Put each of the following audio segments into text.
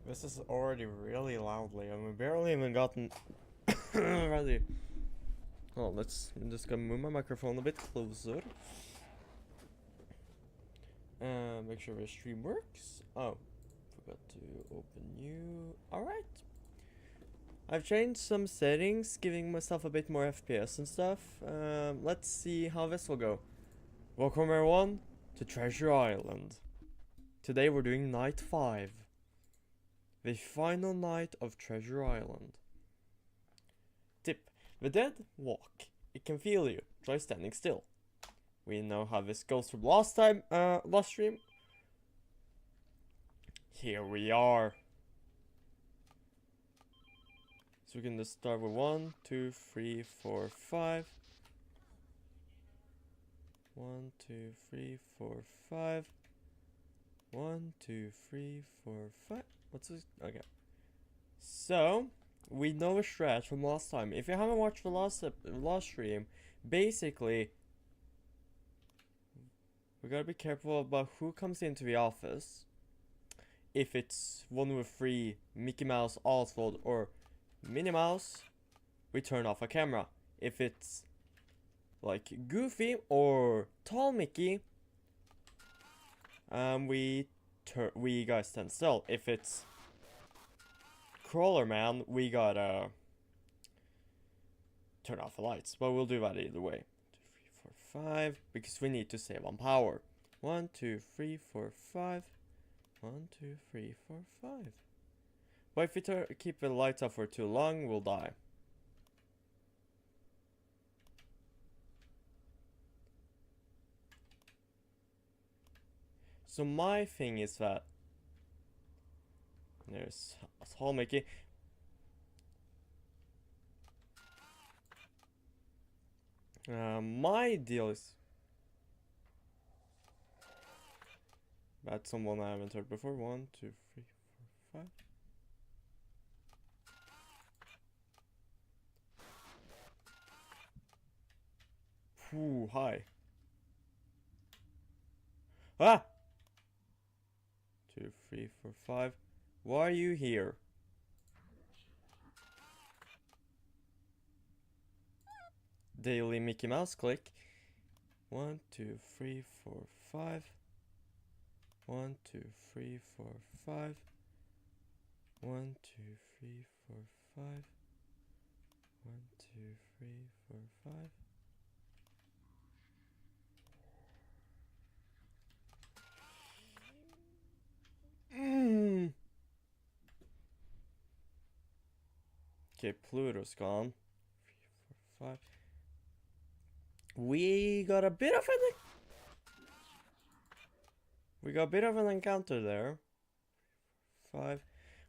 This is already really loudly, and we barely even gotten ready. Well, I'm just gonna move my microphone a bit closer. Make sure the stream works. Oh, forgot to open new. Alright. I've changed some settings, giving myself a bit more FPS and stuff. Let's see how this will go. Welcome everyone to Treasure Island. Today we're doing night 5. The final night of Treasure Island. Tip: the dead walk. It can feel you. Try standing still. We know how this goes from last stream. Here we are. So we can just start with 1, 2, 3, 4, 5. 1, 2, 3, 4, 5. 1, 2, 3, 4, 5. What's this? Okay. So, we know a strat from last time. If you haven't watched the last stream, basically, we gotta be careful about who comes into the office. If it's one with 3, Mickey Mouse, Oswald, or Minnie Mouse, we turn off a camera. If it's like Goofy or Tall Mickey, we gotta stand still. If it's Crawler Man, we gotta turn off the lights. But we'll do that either way. 2, 3, 4, 5, because we need to save on power. 1, 2, 3, 4, 5. 1, 2, 3, 4, 5. But if we keep the lights off for too long, we'll die. So my thing is that there's Tall Mickey. My deal is that's someone I haven't heard before. 1, 2, 3, 4, 5. Ooh, hi. Ah! 2, 3, 4, 5. Why are you here? Daily Mickey Mouse click. 1, 2, 3, 4, 5. 1, 2, 3, 4, 5. 1, 2, 3, 4, 5. 1, 2, 3, 4, 5. Okay, Pluto's gone. 3, 4, 5. We got a bit of an encounter there. 5.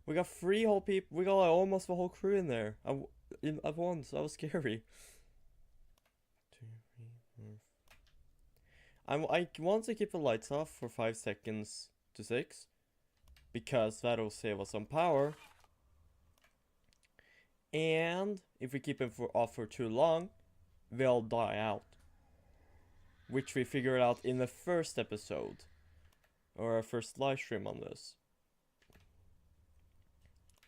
We got 3 whole people. We got like almost the whole crew in there at once. That was scary. 2, 3, 4. I want to keep the lights off for 5 seconds to 6, because that'll save us some power. And if we keep them off for too long, they'll die out, which we figured out in the first episode, or our first live stream on this.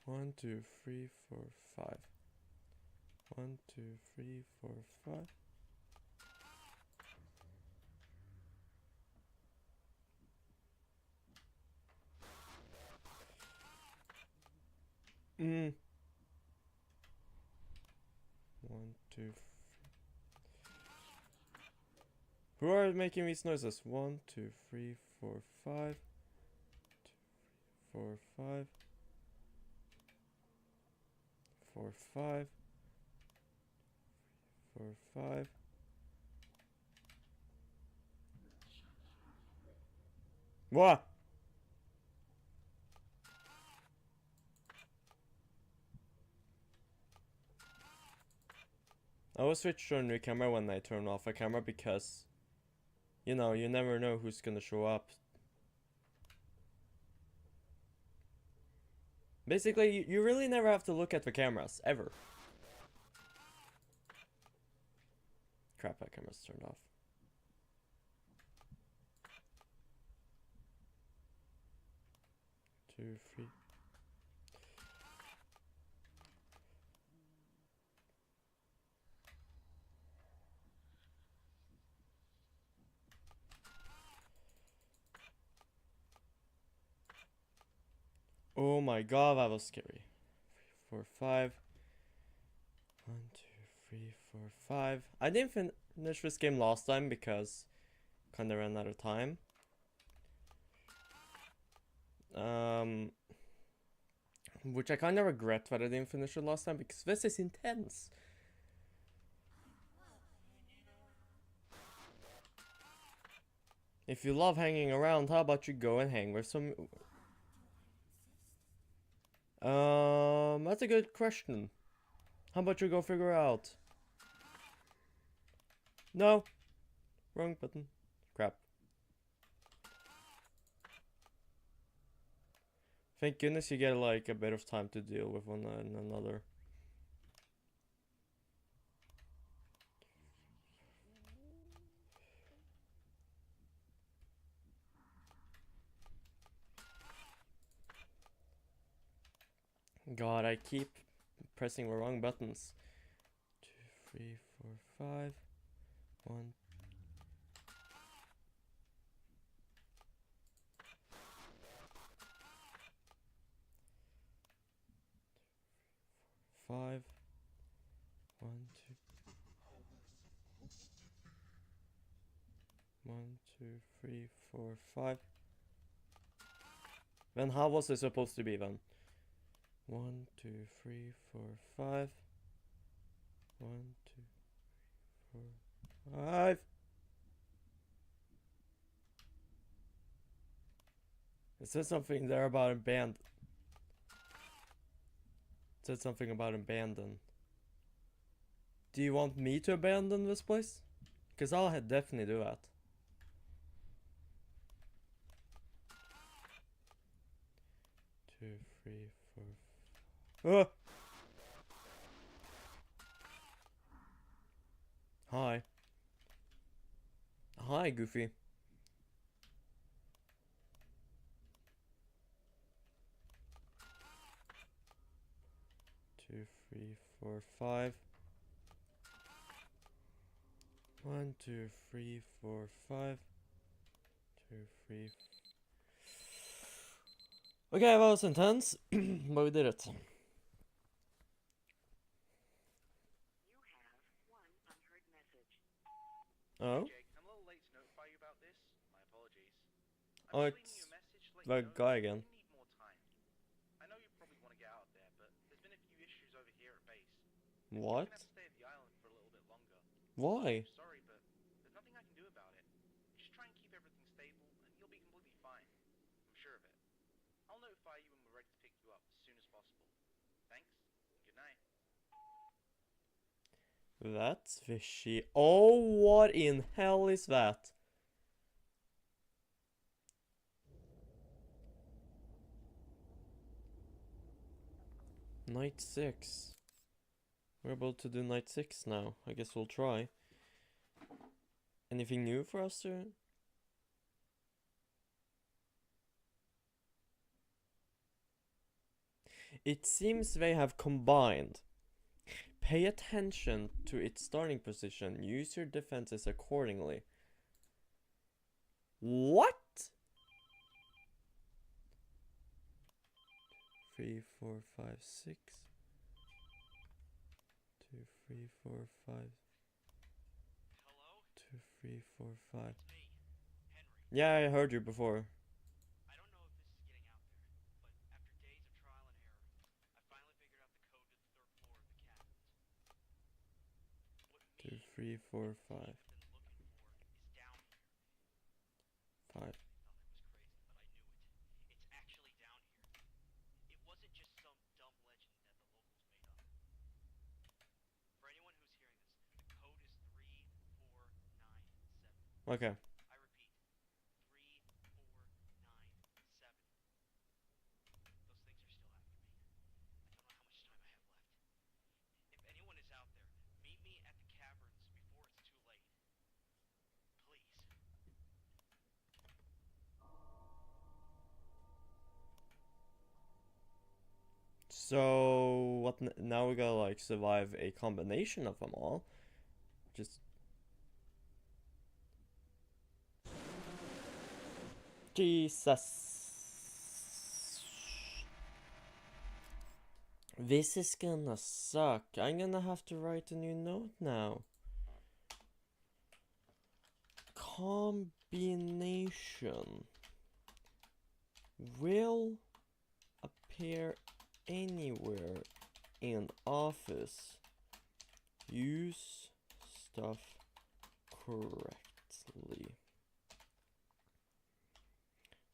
1, 2, 3, 4, 5. 1, 2, 3, 4, 5. Mm. 1, 2, 3. Who are making these noises? 1, 2, 3, 4, 5. 2, 3, 4, 5. 4, 5. 4, 5. What? I will switch to a new camera when I turn off a camera, because, you know, you never know who's gonna show up. Basically, you really never have to look at the cameras, ever. Crap, that camera's turned off. 2, 3. Oh my god, that was scary. 3, 4, 5. 1, 2, 3, 4, 5. I didn't finish this game last time because kinda ran out of time. Which I kinda regret that I didn't finish it last time because this is intense. If you love hanging around, how about you go and hang with some... That's a good question. How about you go figure out? No. Wrong button. Crap. Thank goodness you get like a bit of time to deal with one another. God, I keep pressing the wrong buttons. 2, 3, 4, 5. 1. 5. 1, 2. 1, 2, 3, 4, 5. Then how was it supposed to be then? 1, 2, 3, 4, 5. 1, 2, 4, 5. It said something there about abandon. It said something about abandon. Do you want me to abandon this place? Because I'll definitely do that. 2, 3, 4. Hi. Hi, Goofy. 2, 3, 4, 5. 1, 2, 3, 4, 5. 2, 3. Okay, that was intense, but we did it. Oh? I'm a little late to notify you about this. My apologies. Oh, it's the guy again. Need more time. I know you probably want to get out of there, but there's been a few issues over here at base. What? You're gonna have to stay at the island for a little bit longer. Why? I'm sorry, but there's nothing I can do about it. Just try and keep everything stable, and you'll be completely fine. I'm sure of it. I'll notify you when we're ready to pick you up as soon as possible. Thanks, and good night. That's fishy. Oh, what in hell is that? Night 6. We're able to do night 6 now. I guess we'll try. Anything new for us to... It seems they have combined. Pay attention to its starting position. Use your defenses accordingly. What? 3, 4, 5, 6. 2, 3, 4, 5. Hello? 2, 3, 4, 5. It's me, Henry. Yeah, I heard you before. I don't know if this is getting out there, but after days of trial and error, I finally figured out the code to the third floor of the caverns. What 2, me 3, 4, 5. and the team's been looking for is down here. 5. I thought I was crazy, but I knew it. It's actually down here. It wasn't just some dumb legend that the locals made up. For anyone who's hearing this, the code is 3497. Okay. I repeat, 3497. Those things are still after me. I don't know how much time I have left. If anyone is out there, meet me at the caverns before it's too late. Please. So, what now we gotta like survive a combination of them all. Just... Jesus. This is gonna suck. I'm gonna have to write a new note now. Combination will appear anywhere in office. Use stuff correctly.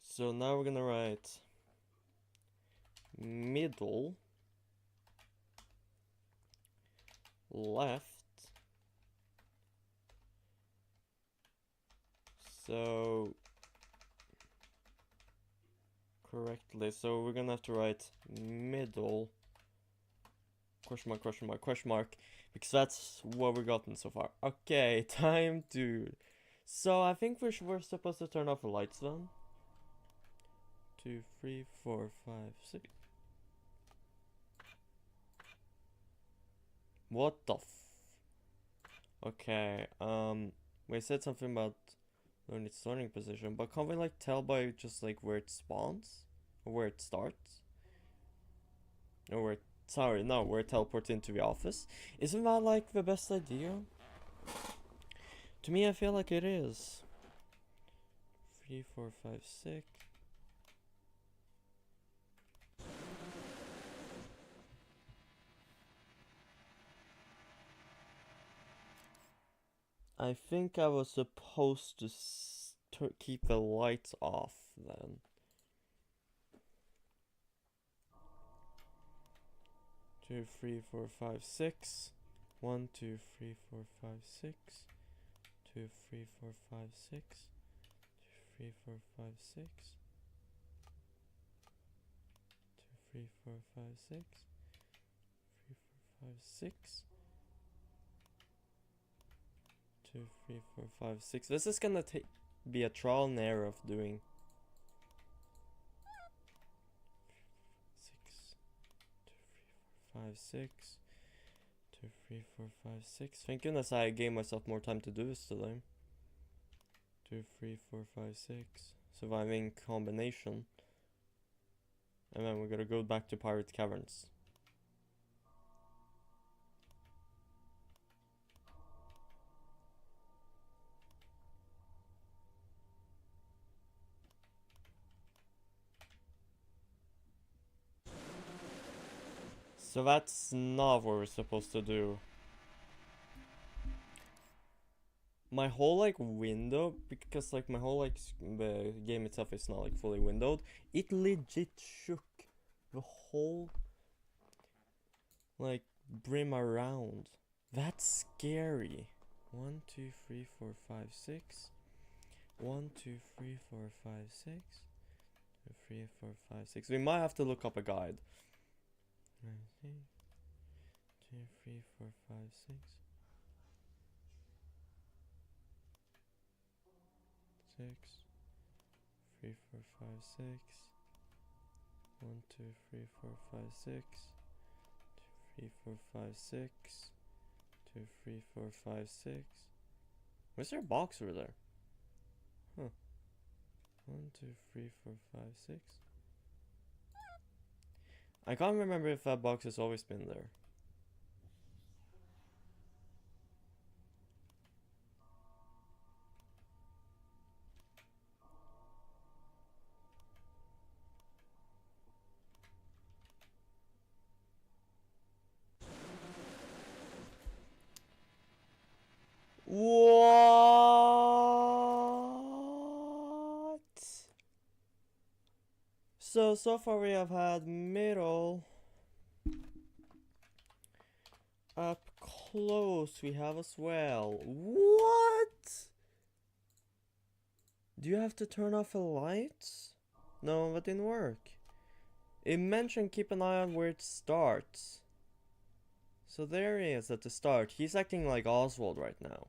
So now we're gonna write middle left. So correctly. So we're gonna have to write middle question mark, question mark, question mark, because that's what we've gotten so far. Okay, time to. So I think we're supposed to turn off the lights then. 2, 3, 4, 5, 6. What the Okay, we said something about learn its starting position, but can't we like tell by just like where it spawns? Or where it starts? Or where sorry, no, where it teleports into the office? Isn't that like the best idea? To me I feel like it is. 3, 4, 5, 6. I think I was supposed to keep the lights off then. 2, 3, 4, 5, 6. 1, 2, 3, 4, 5, 6. 2, 3, 4, 5, 6. 2, 3, 4, 5, 6. 2, 3, 4, 5, 6. 3, 4, 5, 6. 2, 3, 4, 5, 6. This is gonna be a trial and error of doing 6. 2, 3, 4, 5, 6. 2, 3, 4, 5, 6. Thank goodness I gave myself more time to do this today. 2, 3, 4, 5, 6. Surviving combination. And then we're gonna go back to Pirate Caverns. So that's not what we're supposed to do. My whole like window, because like my whole like the game itself is not like fully windowed, it legit shook the whole like brim around. That's scary. 1, 2, 3, 4, 5, 6. 1, 2, 3, 4, 5, 6. 2, 3, 4, 5, 6. We might have to look up a guide. 2, 3, 4, 5, 6. 6. 3, 4, 5, 6. 1, 2, 3, 4, 5, 6. 2, 3, 4, 5, 6. 2, 3, 4, 5, 6. Where's there a box over there? Huh. 1, 2, 3, 4, 5, 6. I can't remember if that box has always been there. What? So far we have had middle. Up close we have as well. What? Do you have to turn off the lights? No, that didn't work. It mentioned keep an eye on where it starts. So there he is at the start. He's acting like Oswald right now.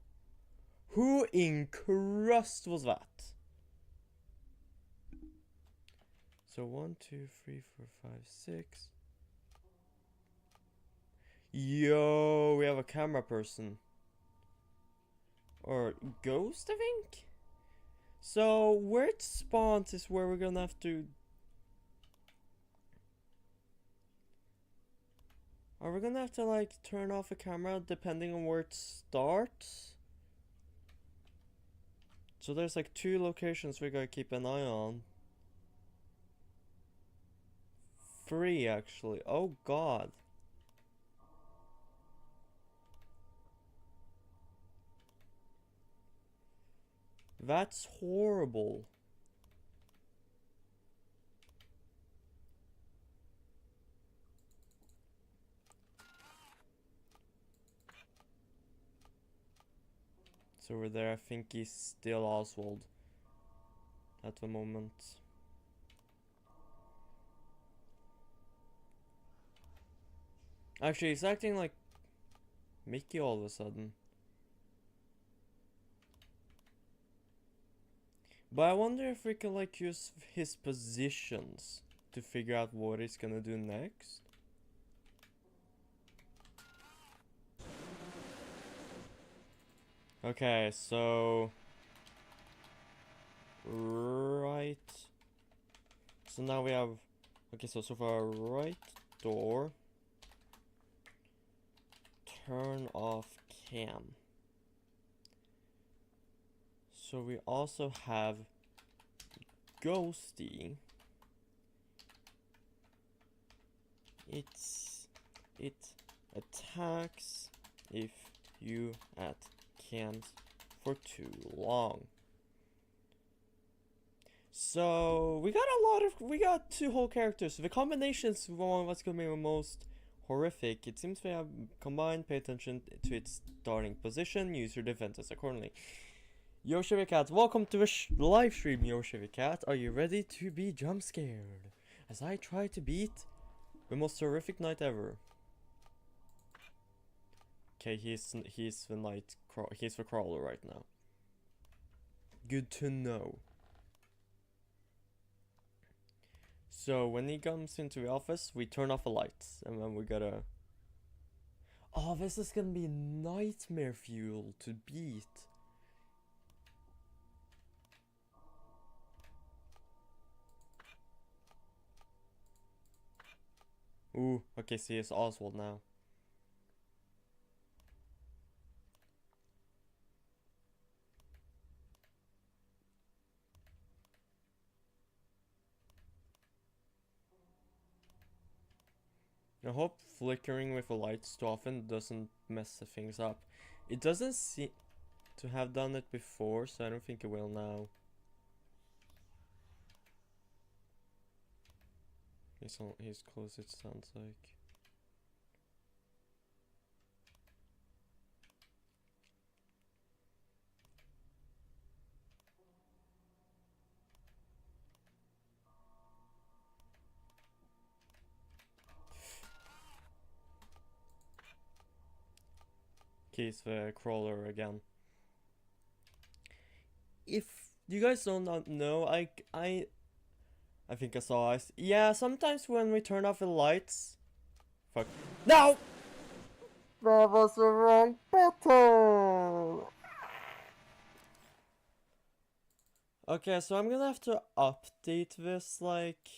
Who in crust was that? So 1, 2, 3, 4, 5, 6. Yo, we have a camera person. Or ghost, I think? So where it spawns is where we're gonna have to. Are we gonna have to like turn off a camera depending on where it starts? So there's like 2 locations we gotta keep an eye on. 3 actually. Oh god. That's horrible. So over there, I think he's still Oswald at the moment. Actually, he's acting like Mickey all of a sudden. But I wonder if we can like use his positions to figure out what he's gonna do next. Okay, so right. So now we have, okay, so far right door, turn off cam. So we also have ghosty. It attacks if you at cams for too long. So we got 2 whole characters. The combinations one what's gonna be the most horrific. It seems we have combined. Pay attention to its starting position. Use your defenses accordingly. Yo Chevy Cat, welcome to the live stream. Yo Chevy Cat, are you ready to be jump scared as I try to beat the most horrific night ever? Okay, he's the crawler right now. Good to know. So when he comes into the office, we turn off the lights, and then we gotta. Oh, this is gonna be nightmare fuel to beat. Ooh, okay, see, it's Oswald now. I hope flickering with the lights too often doesn't mess the things up. It doesn't seem to have done it before, so I don't think it will now. He's close, it sounds like. Okay, it's the crawler again. If you guys don't know, I think I saw us. Yeah, sometimes when we turn off the lights. Fuck. No! That was the wrong button! Okay, so I'm gonna have to update this, like.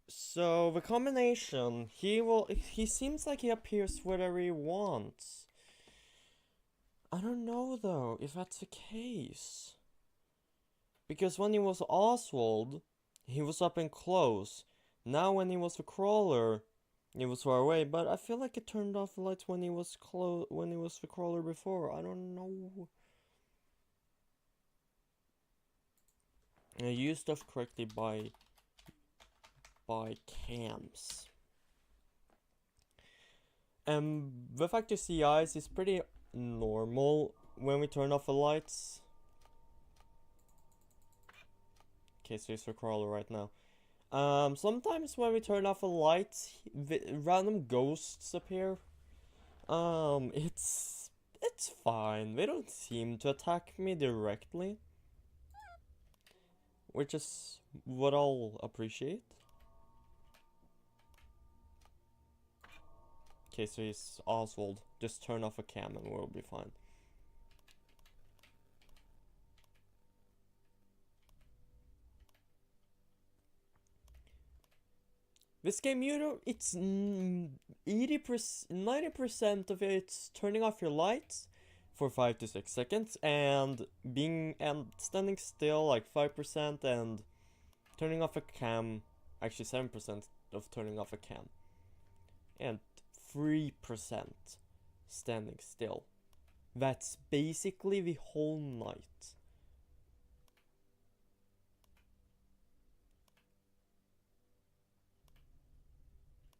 So the combination, he seems like he appears wherever he wants. I don't know though if that's the case. Because when he was Oswald, he was up and close. Now when he was the crawler, he was far away. But I feel like it turned off the lights when he was the crawler before. I don't know. I use stuff correctly by cams. The fact you see eyes is pretty normal when we turn off the lights. Okay, so it's the crawler right now. Sometimes when we turn off the lights, random ghosts appear. It's fine. They don't seem to attack me directly, which is what I'll appreciate. Okay, so he's Oswald. Just turn off a cam and we'll be fine. This game, you know, it's 80%, 90% of it's turning off your lights for 5 to 6 seconds and standing still like 5% and turning off a cam, actually 7% of turning off a cam and 3% standing still. That's basically the whole night.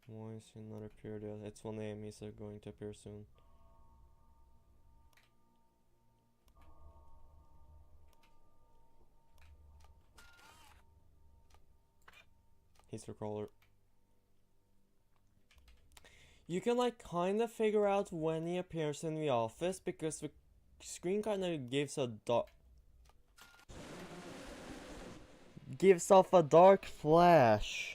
Why is he not appeared yet? It's 1 AM, he's going to appear soon. He's the crawler. You can like kind of figure out when he appears in the office because the screen kind of gives off a dark flash.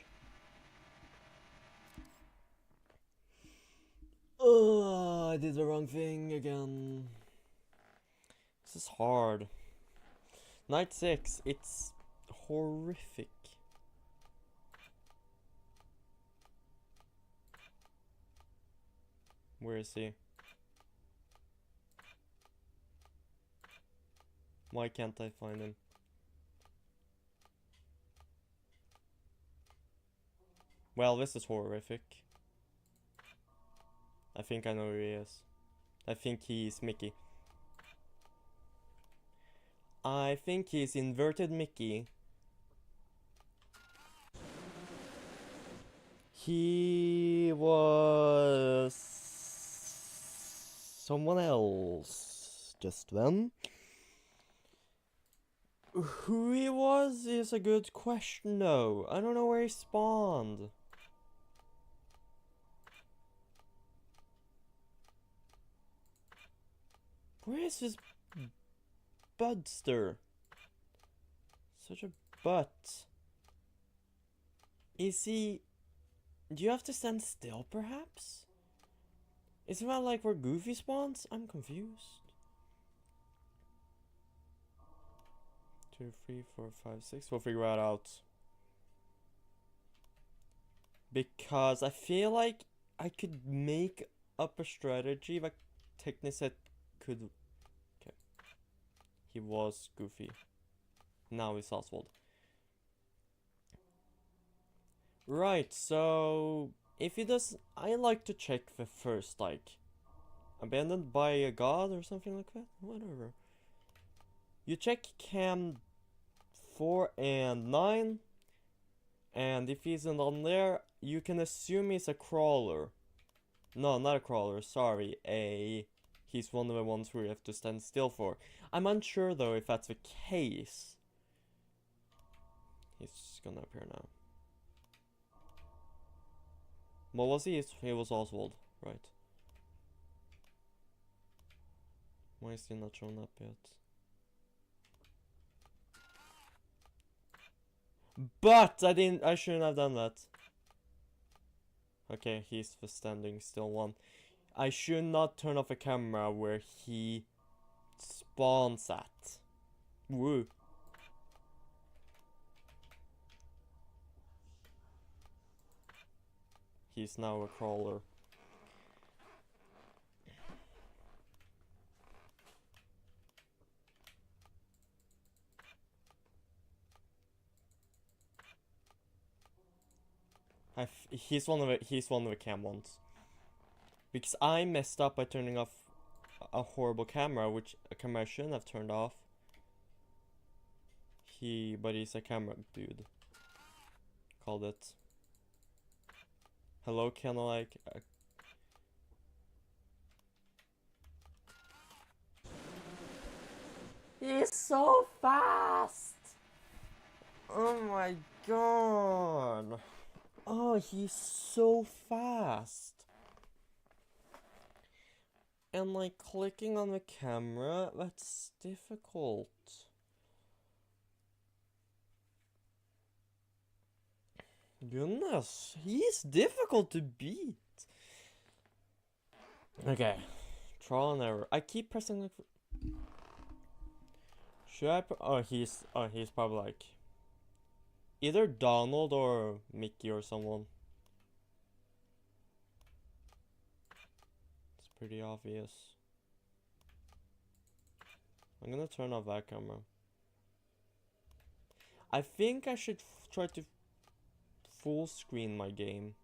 Ugh, I did the wrong thing again. This is hard. Night 6, it's horrific. Where is he? Why can't I find him? Well, this is horrific. I think I know who he is. I think he's Mickey. I think he's inverted Mickey. He was someone else just then. Who he was is a good question though. I don't know where he spawned. Where is this Budster? Such a butt. Is he... Do you have to stand still, perhaps? Isn't that like where Goofy spawns? I'm confused. 2, 3, 4, 5, 6. We'll figure that out. Because I feel like I could make up a strategy that Technicet could... Okay. He was Goofy. Now he's Oswald. Right, so... If he does... I like to check the first, like... Abandoned by a god or something like that? Whatever. You check cam 4 and 9. And if he's not on there, you can assume he's a crawler. No, not a crawler, sorry. He's one of the ones where you have to stand still for. I'm unsure though if that's the case. He's gonna appear now. What was he? He was Oswald, right? Why is he not shown up yet? But I shouldn't have done that. Okay, he's the standing still one. I should not turn off a camera where he spawns at. Woo. He's now a crawler. He's one of the cam ones. Because I messed up by turning off a horrible camera, which a camera I shouldn't have turned off. But he's a camera dude. Called it. Hello, can I like... He's so fast! Oh my god! Oh, he's so fast! And like clicking on the camera, that's difficult. Goodness, he's difficult to beat. Okay, trial and error. I keep pressing like... Should I... he's probably like... Either Donald or Mickey or someone. pretty obvious. I'm gonna turn off that camera. I think I should try to full screen my game.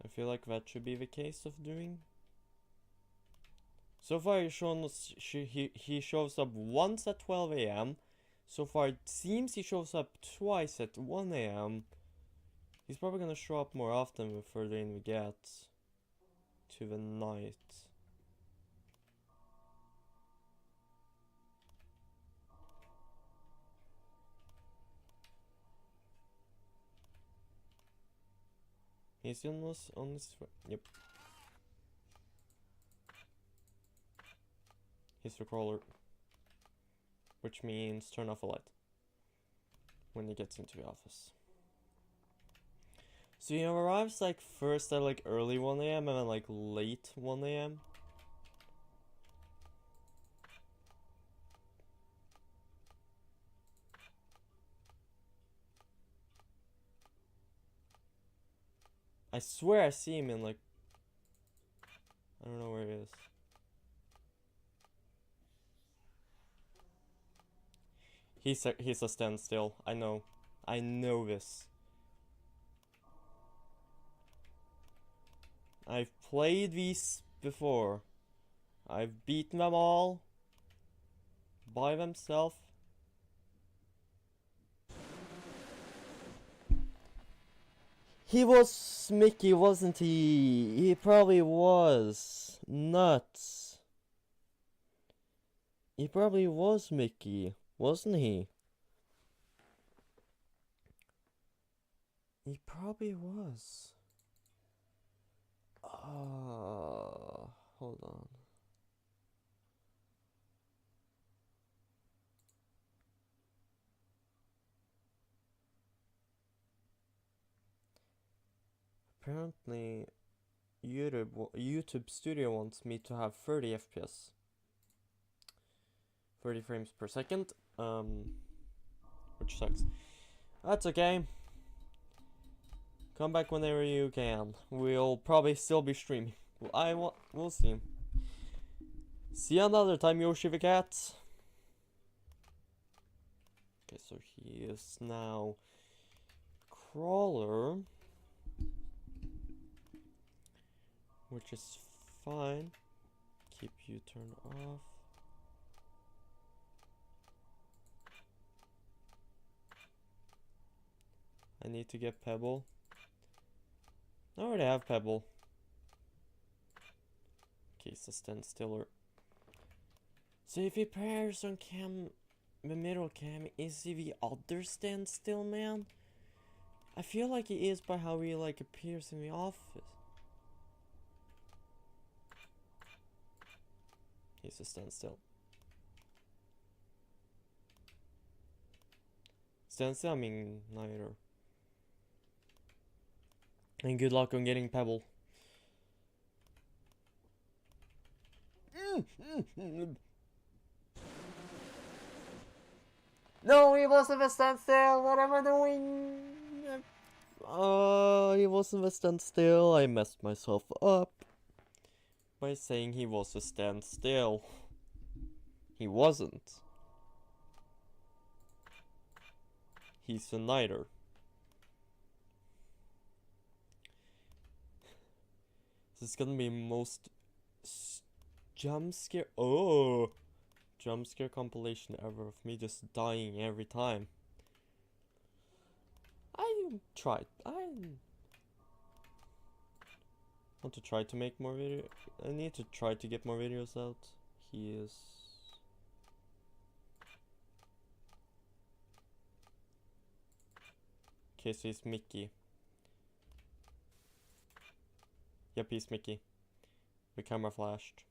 I feel like that should be the case of doing. So far he's shown us, he shows up once at 12 AM. So far it seems he shows up twice at 1 AM. He's probably gonna show up more often the further in we get to the night. He's on this way. Yep. He's the crawler. Which means turn off a light when he gets into the office. So he arrives like first at like early 1 AM and then like late 1 AM. I swear I see him in like, I don't know where he is. He's a standstill. I know this. I've played these before. I've beaten them all by themselves. He was Mickey, wasn't he? He probably was. Nuts. He probably was Mickey, wasn't he? He probably was. Hold on. Apparently, YouTube Studio wants me to have 30 FPS. 30 frames per second. Which sucks. That's okay. Come back whenever you can. We'll probably still be streaming. We'll see. See you another time, Yoshi the cat. Okay, so he is now crawler, which is fine. Keep you turned off. I need to get Pebble. I already have Pebble. Okay, so standstiller. So if he pairs on cam, the middle cam, is he the other standstill man? I feel like he is by how he like appears in the office. He's a standstill. Standstill, I mean neither. And good luck on getting Pebble. No, he wasn't a standstill. What am I doing? He wasn't a standstill. I messed myself up by saying he was a standstill. He wasn't. He's a neither. This is gonna be most jump scare compilation ever of me just dying every time. I want to try to make more videos. I need to try to get more videos out. He is... Okay, so he's Mickey. Yep, he's Mickey. The camera flashed.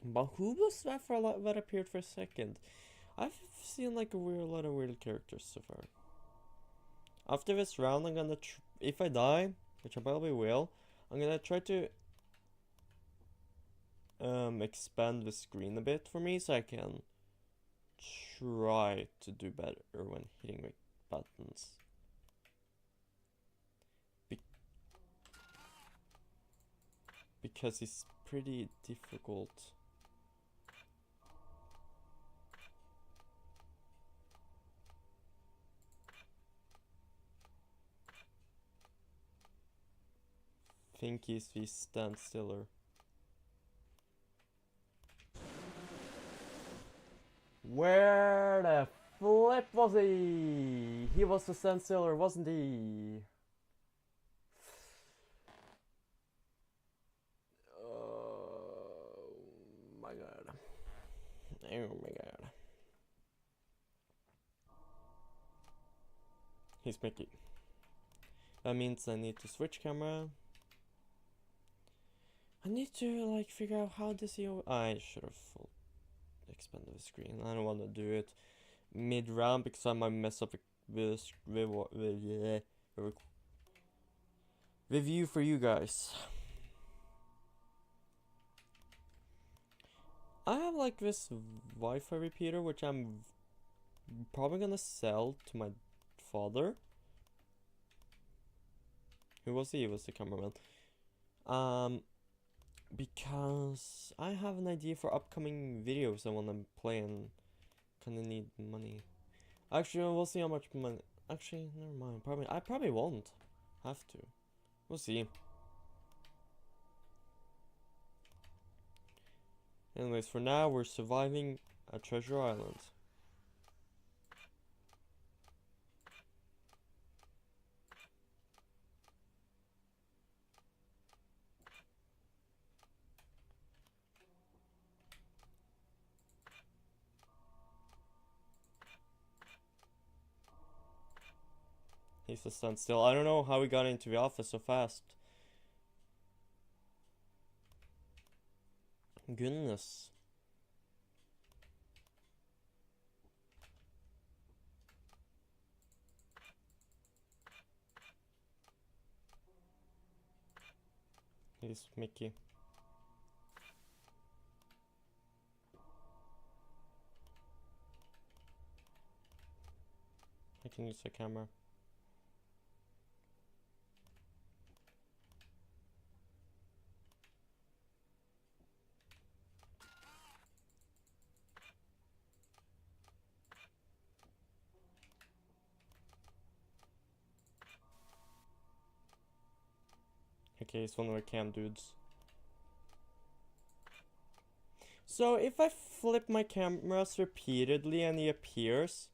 But who was that that appeared for a second? I've seen like a lot of weird characters so far. After this round, I'm gonna if I die, which I probably will, I'm gonna try to expand the screen a bit for me so I can try to do better when hitting the buttons. because he's pretty difficult. Think he's the standstiller. Where the flip was he? He was the standstiller, wasn't he? Oh my god. Oh my god. He's Mickey. That means I need to switch camera. I need to like figure out how this I should have full expanded the screen. I don't want to do it mid round because I might mess up the review for you guys. I have like this Wi-Fi repeater which I'm probably gonna sell to my father. Who was he? He was the cameraman. Because I have an idea for upcoming videos I wanna play and kinda need money. Actually, we'll see how much money. Actually, never mind. I probably won't have to. We'll see. Anyways, for now, we're surviving at Treasure Island. He's a standstill. I don't know how we got into the office so fast. Goodness. He's Mickey. I can use the camera. Okay, he's one of the cam dudes. So if I flip my cameras repeatedly and he appears,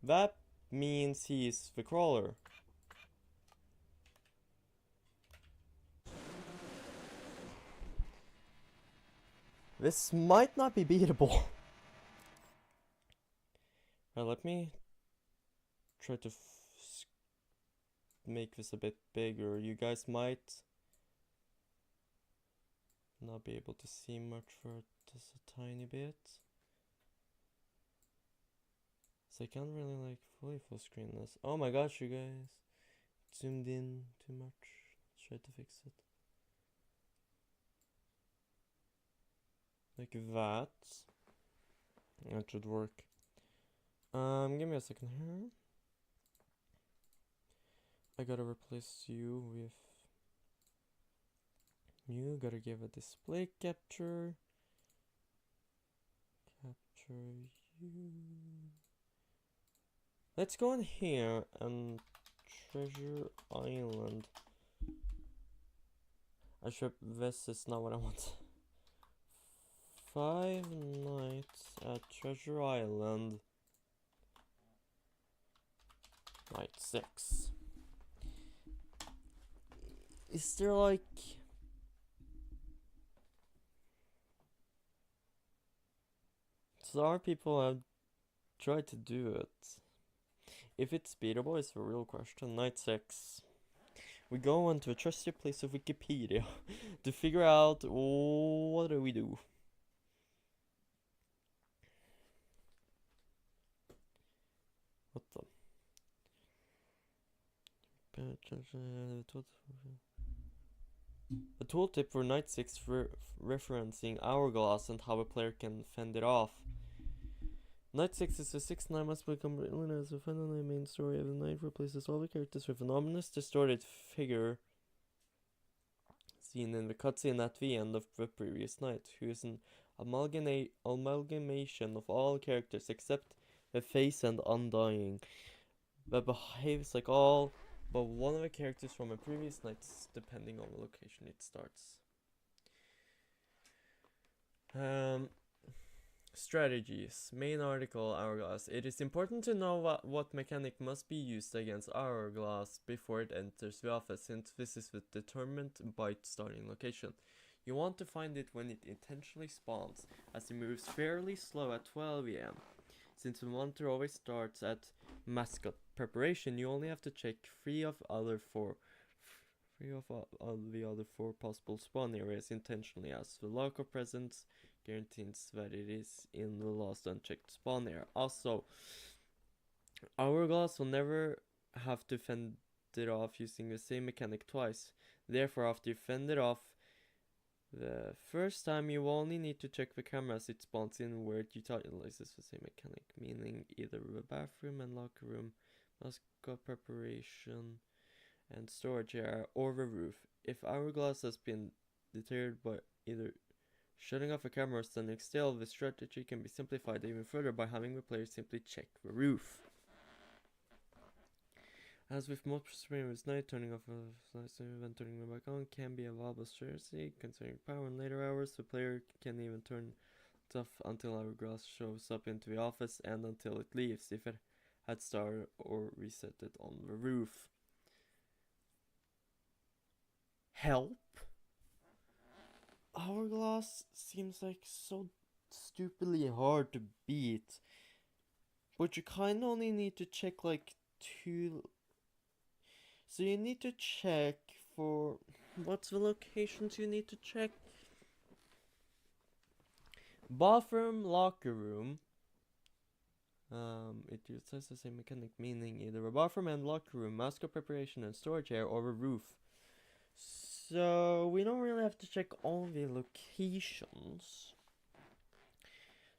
that means he's the crawler. This might not be beatable. Well, let me try to make this a bit bigger. You guys might not be able to see much for just a tiny bit. So I can't really like fully full screen this. Oh my gosh, you guys zoomed in too much. Let's try to fix it. Like that. That should work. Give me a second here. I gotta replace you with you. Gotta give a display capture. Capture you. Let's go in here and Treasure Island. This is not what I want. 5 nights at Treasure Island. Night 6. Is there like... Some people have tried to do it. If it's beatable is the real question. Night 6. We go into a trusted place of Wikipedia to figure out what do we do. What the? A tooltip for Night 6 referencing Hourglass and how a player can fend it off. Night 6 is the sixth night must become written as a final main story of the night replaces all the characters with an ominous, distorted figure seen in the cutscene at the end of the previous night, who is an amalgamation of all characters except the face and undying, but behaves like all but one of the characters from a previous night, depending on the location it starts. Strategies. Main article, Hourglass. It is important to know what mechanic must be used against Hourglass before it enters the office, since this is the determined byte starting location. You want to find it when it intentionally spawns, as it moves fairly slow at 12 AM. Since the monitor always starts at mascot preparation, you only have to check three of the other four possible spawn areas intentionally, as the local presence guarantees that it is in the last unchecked spawn area. Also, Hourglass will never have to fend it off using the same mechanic twice. Therefore, after you fend it off the first time, you only need to check the camera as it spawns in where it utilizes the same mechanic, meaning either the bathroom and locker room, mascot preparation and storage area, or the roof. If Hourglass has been deterred by either shutting off a camera or standing still, the strategy can be simplified even further by having the player simply check the roof. As with most streamers, night turning off a event turning them back on can be a viable strategy. Considering power in later hours, the player can even turn it off until Hourglass shows up into the office and until it leaves, if it had started or reset it on the roof. Help? Hourglass seems like so stupidly hard to beat, but you kinda only need to check like two. So you need to check for what's the locations you need to check? Bathroom, locker room. It uses the same mechanic, meaning either a bathroom and locker room, mascot preparation and storage area, or a roof. So we don't really have to check all the locations.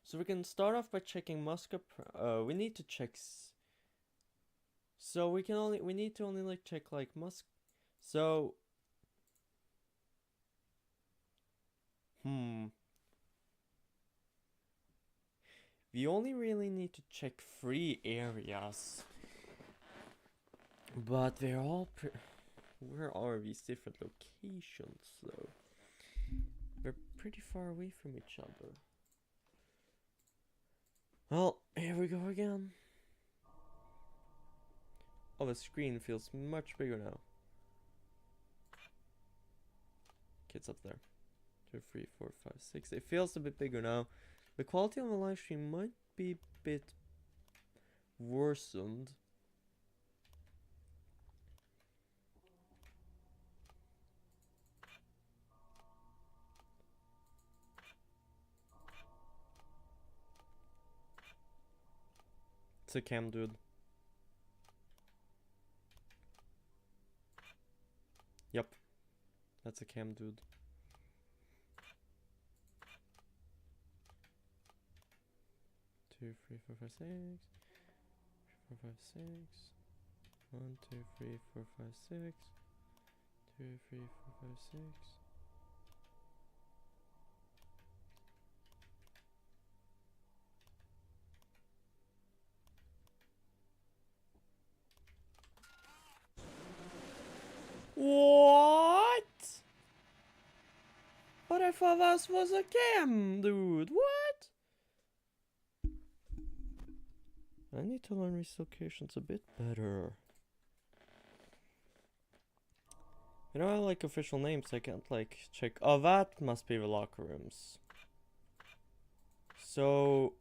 So we can start off by checking mascot. We need to check. So we need to only like check like So. We only really need to check 3 areas. But they're all where are these different locations though? They're pretty far away from each other. Well, here we go again. Oh, the screen feels much bigger now. Kids up there. 2, 3, 4, 5, 6. It feels a bit bigger now. The quality on the live stream might be a bit worsened. It's a cam dude. Yep. That's a cam dude. Two, 3, 4, 5, 6. 4, 5, 6. 1, 2, 3, 4, 5, 6. 2, 3, 4, 5, 6. What? But I thought this was a cam, dude. What? I need to learn these locations a bit better. You know, I like official names. I can't like check. Oh, that must be the locker rooms. So,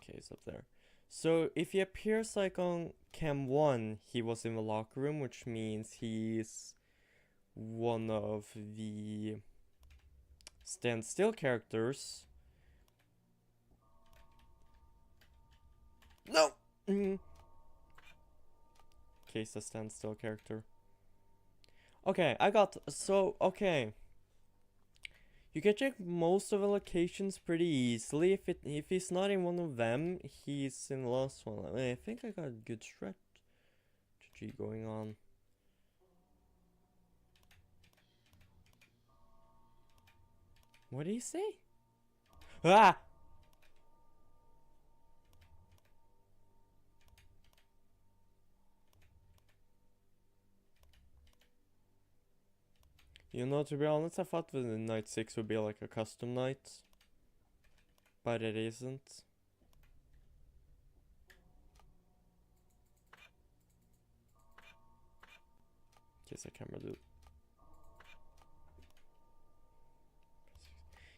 okay, it's up there. So if he appears like on cam 1, he was in the locker room, which means he's one of the stand still characters. No! Okay, it's a stand still character. Okay, I got, so, okay. You can check most of the locations pretty easily. If he's not in one of them, he's in the last one. I think I got a good strategy going on. What did he say? Ah! You know, to be honest, I thought the night 6 would be like a custom night. But it isn't. Guess I camera dude.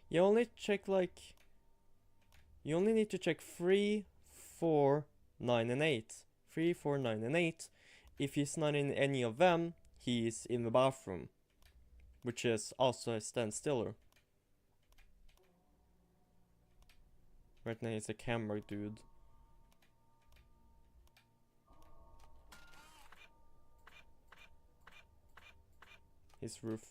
You only check like... You only need to check 3, 4, 9 and 8. 3, 4, 9 and 8. If he's not in any of them, he's in the bathroom. Which is also a standstiller. Right now he's a camera dude. His roof.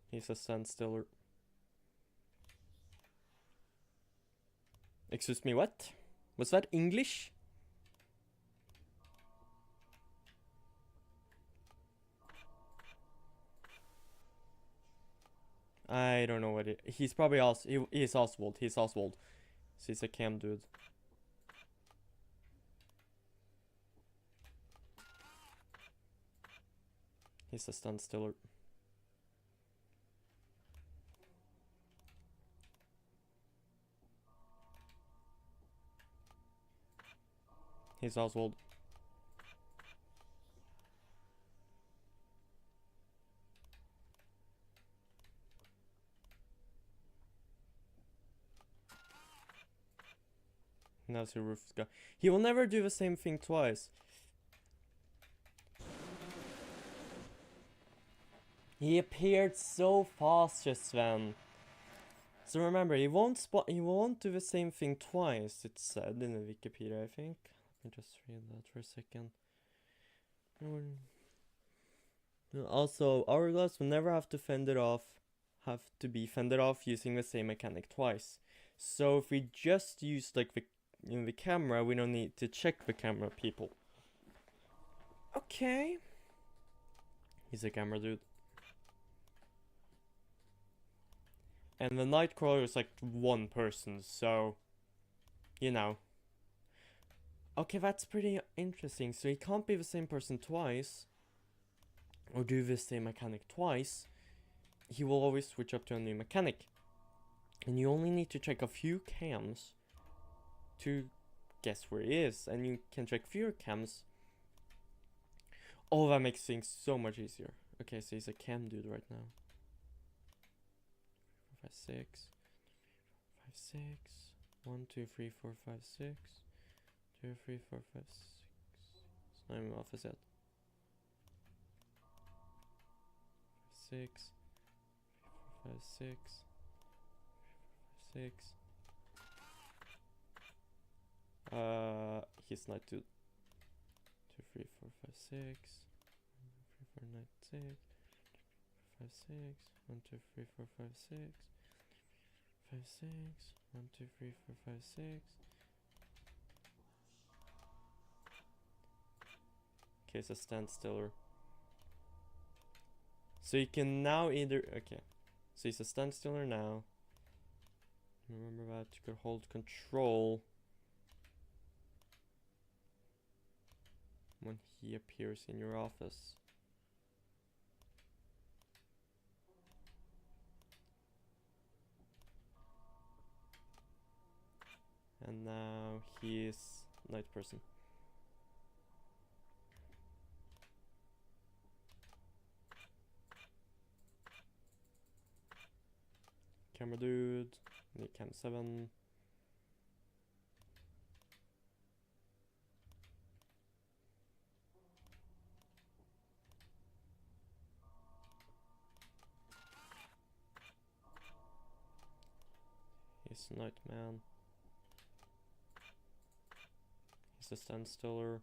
He's a standstiller. Excuse me, what? Was that English? I don't know what it... He's probably also... He's Oswald. He's Oswald. So he's a cam dude. He's a standstiller. He's Oswald. Now's the roof guy. He will never do the same thing twice. He appeared so fast just then. So remember, he won't do the same thing twice, it said in the Wikipedia, I think. Let me just read that for a second. Also, hourglass will never have to be fended off using the same mechanic twice. So if we just use like the camera, we don't need to check the camera, people. Okay. He's a camera dude. And the Nightcrawler is like one person, so... You know. Okay, that's pretty interesting. So he can't be the same person twice. Or do the same mechanic twice. He will always switch up to a new mechanic. And you only need to check a few cams to guess where he is. And you can check fewer cams. Oh, that makes things so much easier. Okay, so he's a cam dude right now. 5, 6. 5, 6. 1, 2, 3, 4, 5, 6. 2, 3, 4, 5, 6. It's not even off his head. 6. 5, 6. 6. He's night 2. 2, 3, 4, 5, 6. 3, 4, night 6. 5, 6. 1, 2, 3, 4, 5, 6. 5, 6. 1, 2, 3, 4, 5, 6. Okay, so standstiller. So you can now either... Okay. So he's a standstiller now. Remember that you could hold control when he appears in your office. And now he is night person. Camera dude. Need cam 7. He's Nightman. He's a standstiller.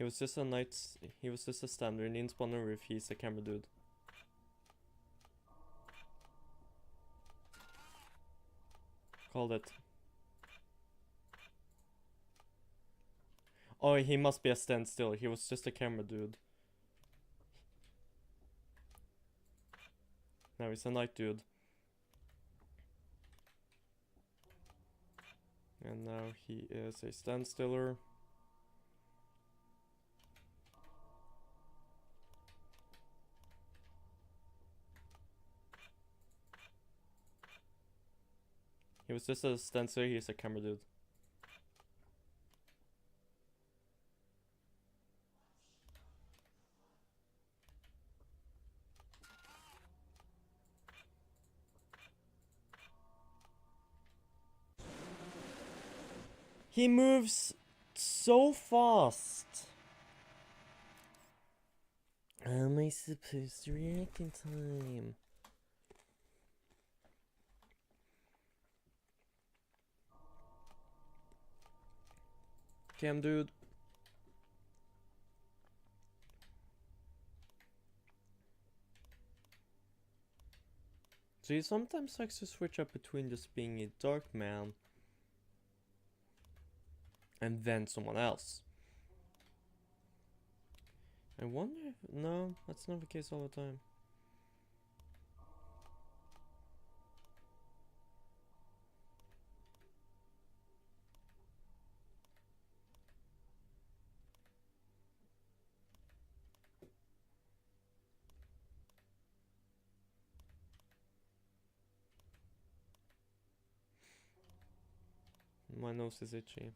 He was just a night. He was just a standard. He didn't spawn on the roof. He's a camera dude. Called it. Oh, he must be a standstill. He was just a camera dude. No, he's a night dude. And now he is a standstiller. He was just a standstiller. He's a camera dude. He moves so fast. How am I supposed to react in time? Cam dude. So he sometimes likes to switch up between just being a dark man and then someone else. I wonder if... No, that's not the case all the time. My nose is itchy.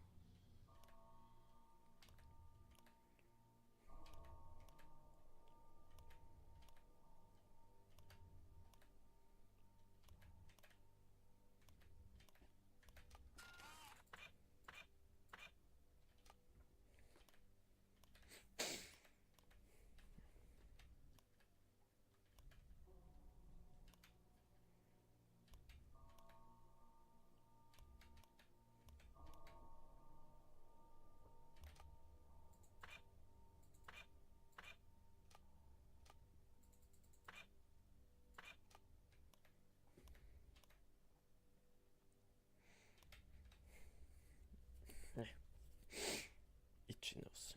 Itchy nose.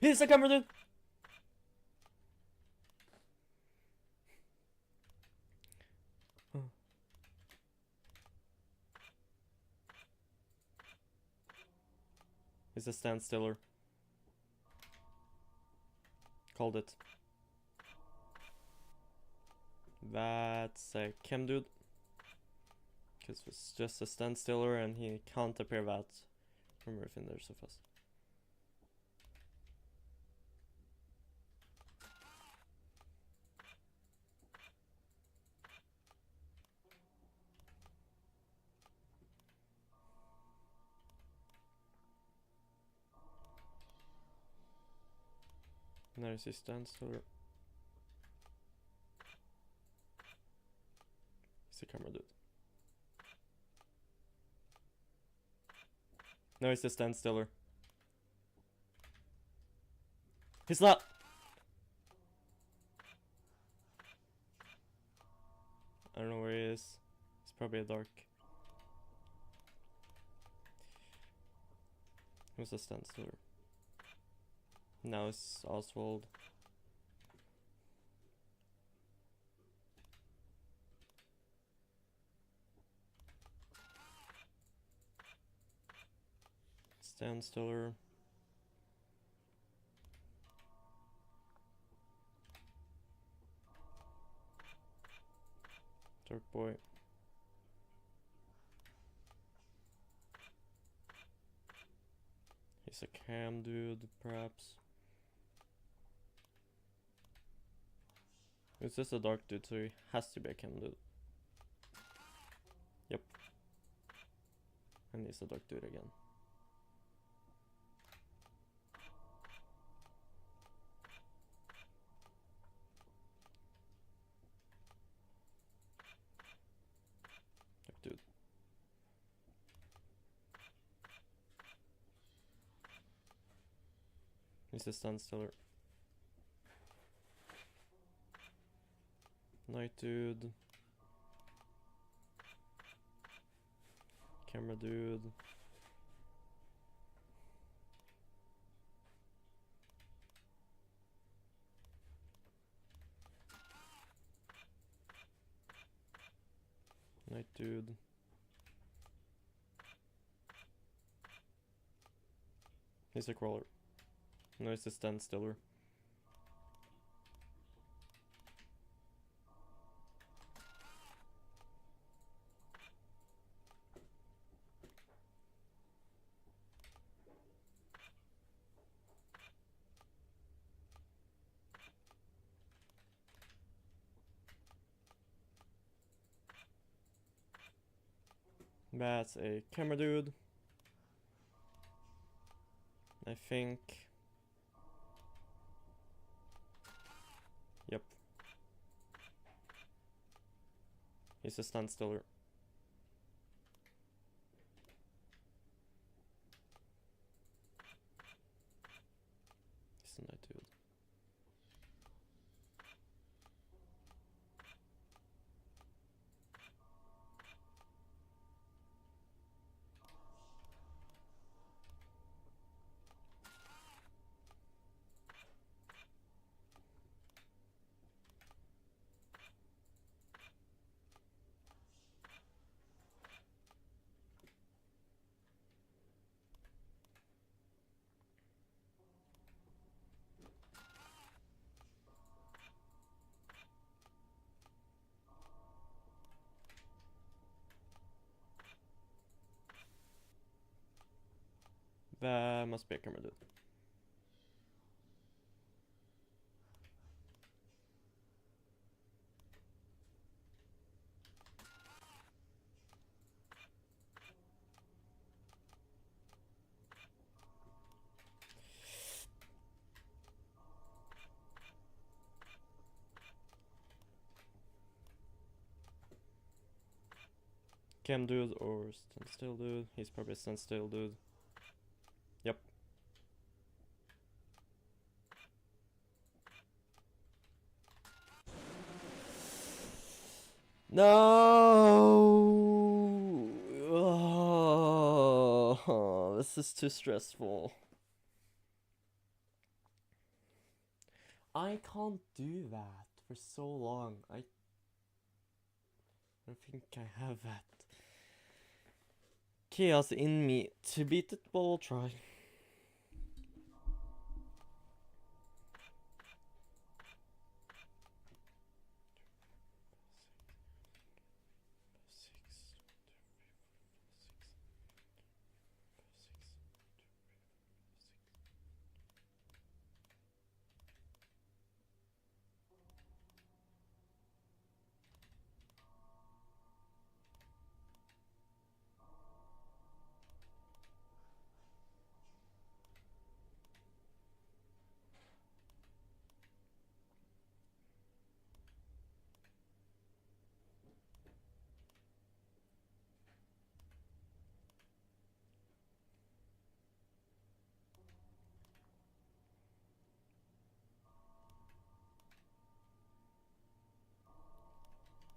He's a camera dude! Oh. He's a standstiller. Called it. That's a chem dude. Because it's just a standstiller and he can't appear that from roofing there so fast. There's his standstiller. He's a camera dude. No, he's a standstiller. He's not! I don't know where he is. He's probably a dark. Who's a standstiller? Now it's Oswald. Standstiller. Dark boy. He's a cam dude, perhaps. It's just a dark dude, so he has to be a cam dude. Yep. And he's a dark dude again. He's a standstiller. Night dude. Camera dude. Night dude. He's a crawler. No, he's a standstiller. That's a camera dude. I think. Yep. He's a standstiller. He's a night dude. That must be a camera dude. Cam dude or standstill dude. He's probably a standstill dude. Yep. No! Oh, this is too stressful. I can't do that for so long. I don't think I have that chaos in me to beat it, but we'll try.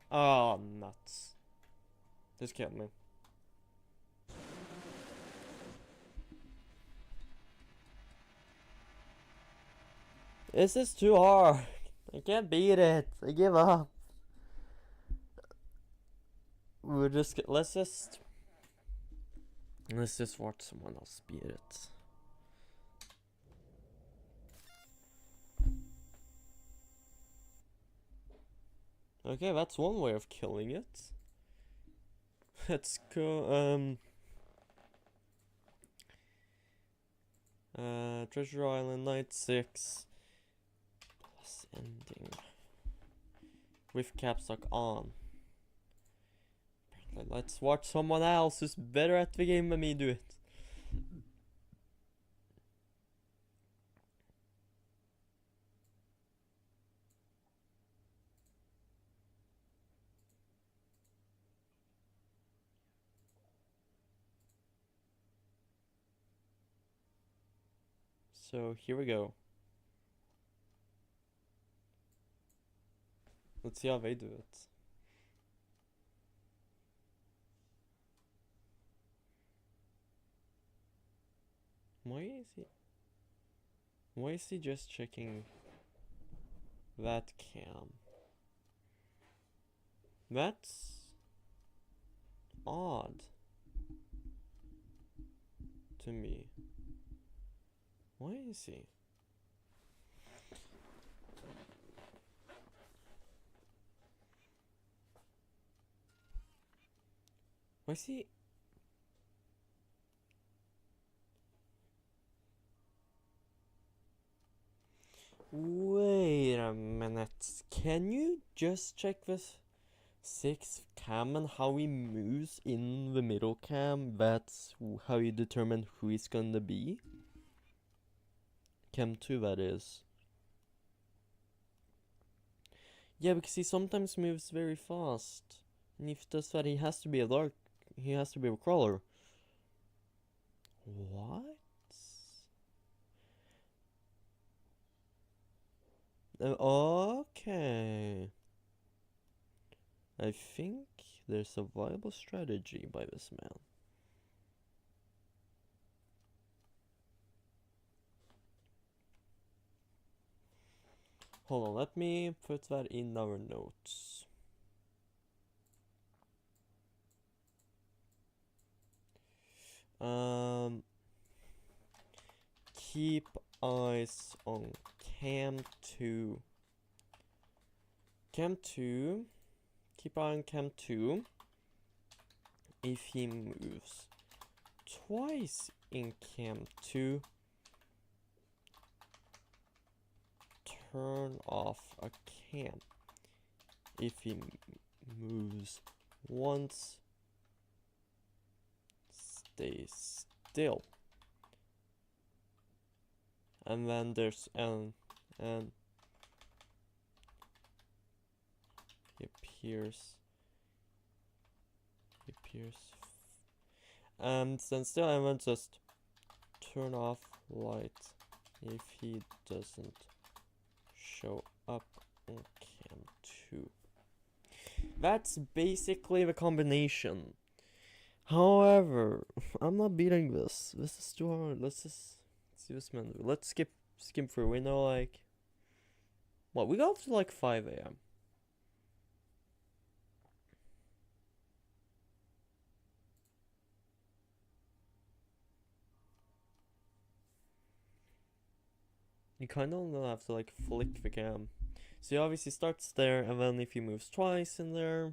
Oh, nuts. This killed me. This is too hard. I can't beat it. I give up. Let's just watch someone else beat it. Okay, that's one way of killing it. Let's go, Treasure Island, Night 6. Plus ending. With caps lock on. Let's watch someone else who's better at the game than me do it. So here we go. Let's see how they do it. Why is he just checking that cam? That's odd to me. Why is he? Why is he? Wait a minute. Can you just check this sixth cam and how he moves in the middle cam? That's how you determine who he's gonna be? Cam 2, that is. Yeah, because he sometimes moves very fast. And if does that, he has to be a crawler. What? Okay. I think there's a viable strategy by this man. Hold on, let me put that in our notes. Keep eyes on cam 2. Cam 2. Keep eye on cam 2. If he moves twice in cam 2, turn off a cam. If he moves once, stay still. And then there's and he appears and stand still, and then just turn off light if he doesn't show up on cam 2. That's basically the combination. However, I'm not beating this. This is too hard. Let's just see this man do. Let's skip through. We know, like, what, we got up to like 5 a.m. You kind of don't have to like flick the cam. So he obviously starts there, and then if he moves twice in there,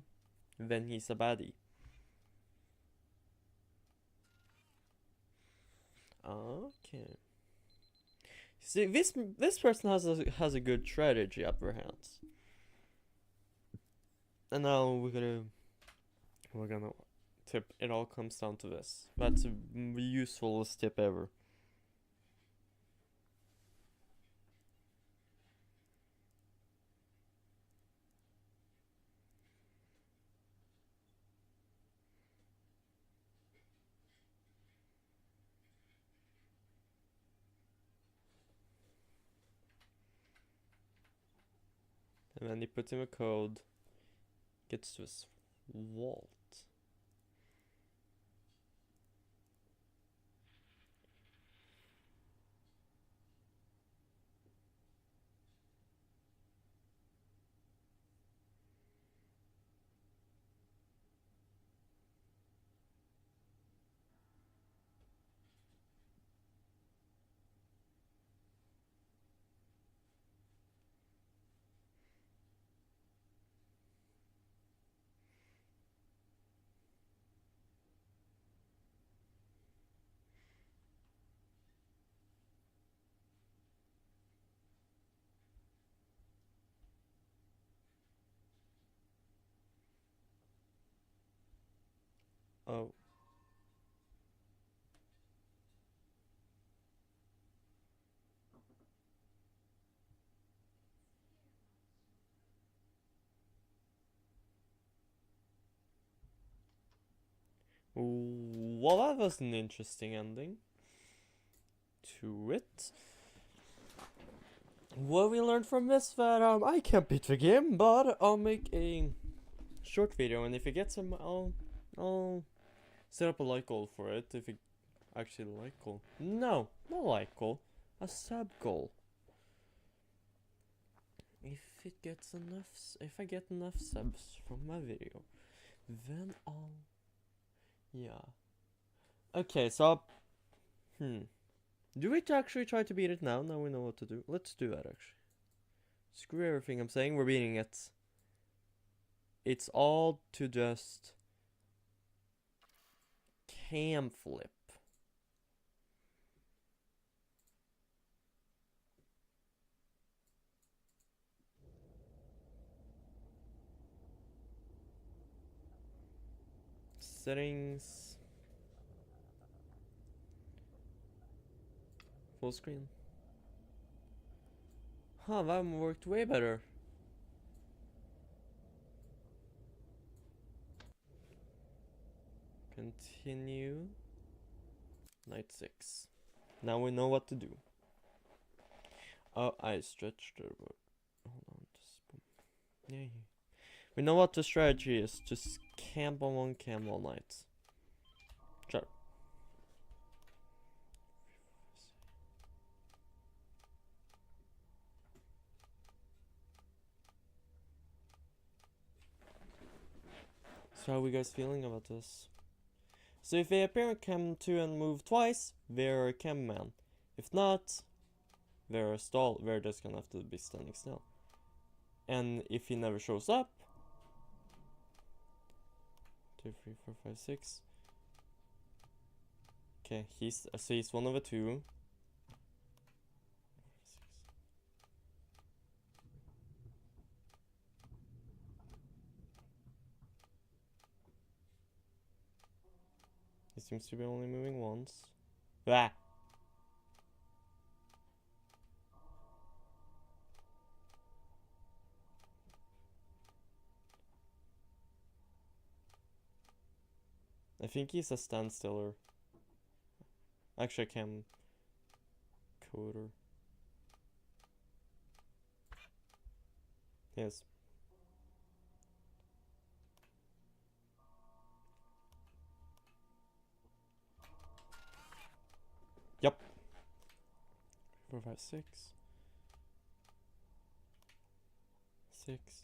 then he's a baddie. Okay. See, this person has a good strategy up their hands. And now we're gonna tip. It all comes down to this. That's the usefulest tip ever. And then he puts in a code, gets to his vault. Oh. Well, that was an interesting ending to it. what we learned from this that I can't beat the game, but I'll make a short video, and if it gets some, I'll set up a like goal for it. If it actually like goal, no, not like goal, a sub goal. If it gets enough, if I get enough subs from my video, then I'll, yeah. Okay, so, do we actually try to beat it now? Now we know what to do. Let's do that, actually. Screw everything I'm saying, we're beating it. It's all to just cam flip. Settings. Full screen. Huh, that worked way better. Continue. Night 6. Now we know what to do. Oh, I stretched it, but hold on. Yeah. We know what the strategy is. Just camp on one cam all night. Sure. So how are we guys feeling about this? So if they appear on cam 2 and move twice, they're a cam man. If not, they're a stall. They're just gonna have to be standing still. And if he never shows up, 2, 3, 4, 5, 6. Okay, he's one of the two. He seems to be only moving once. Ah! I think he's a standstiller. Actually, a cam coder. Yes. Yep. 4, 5, 6. 6.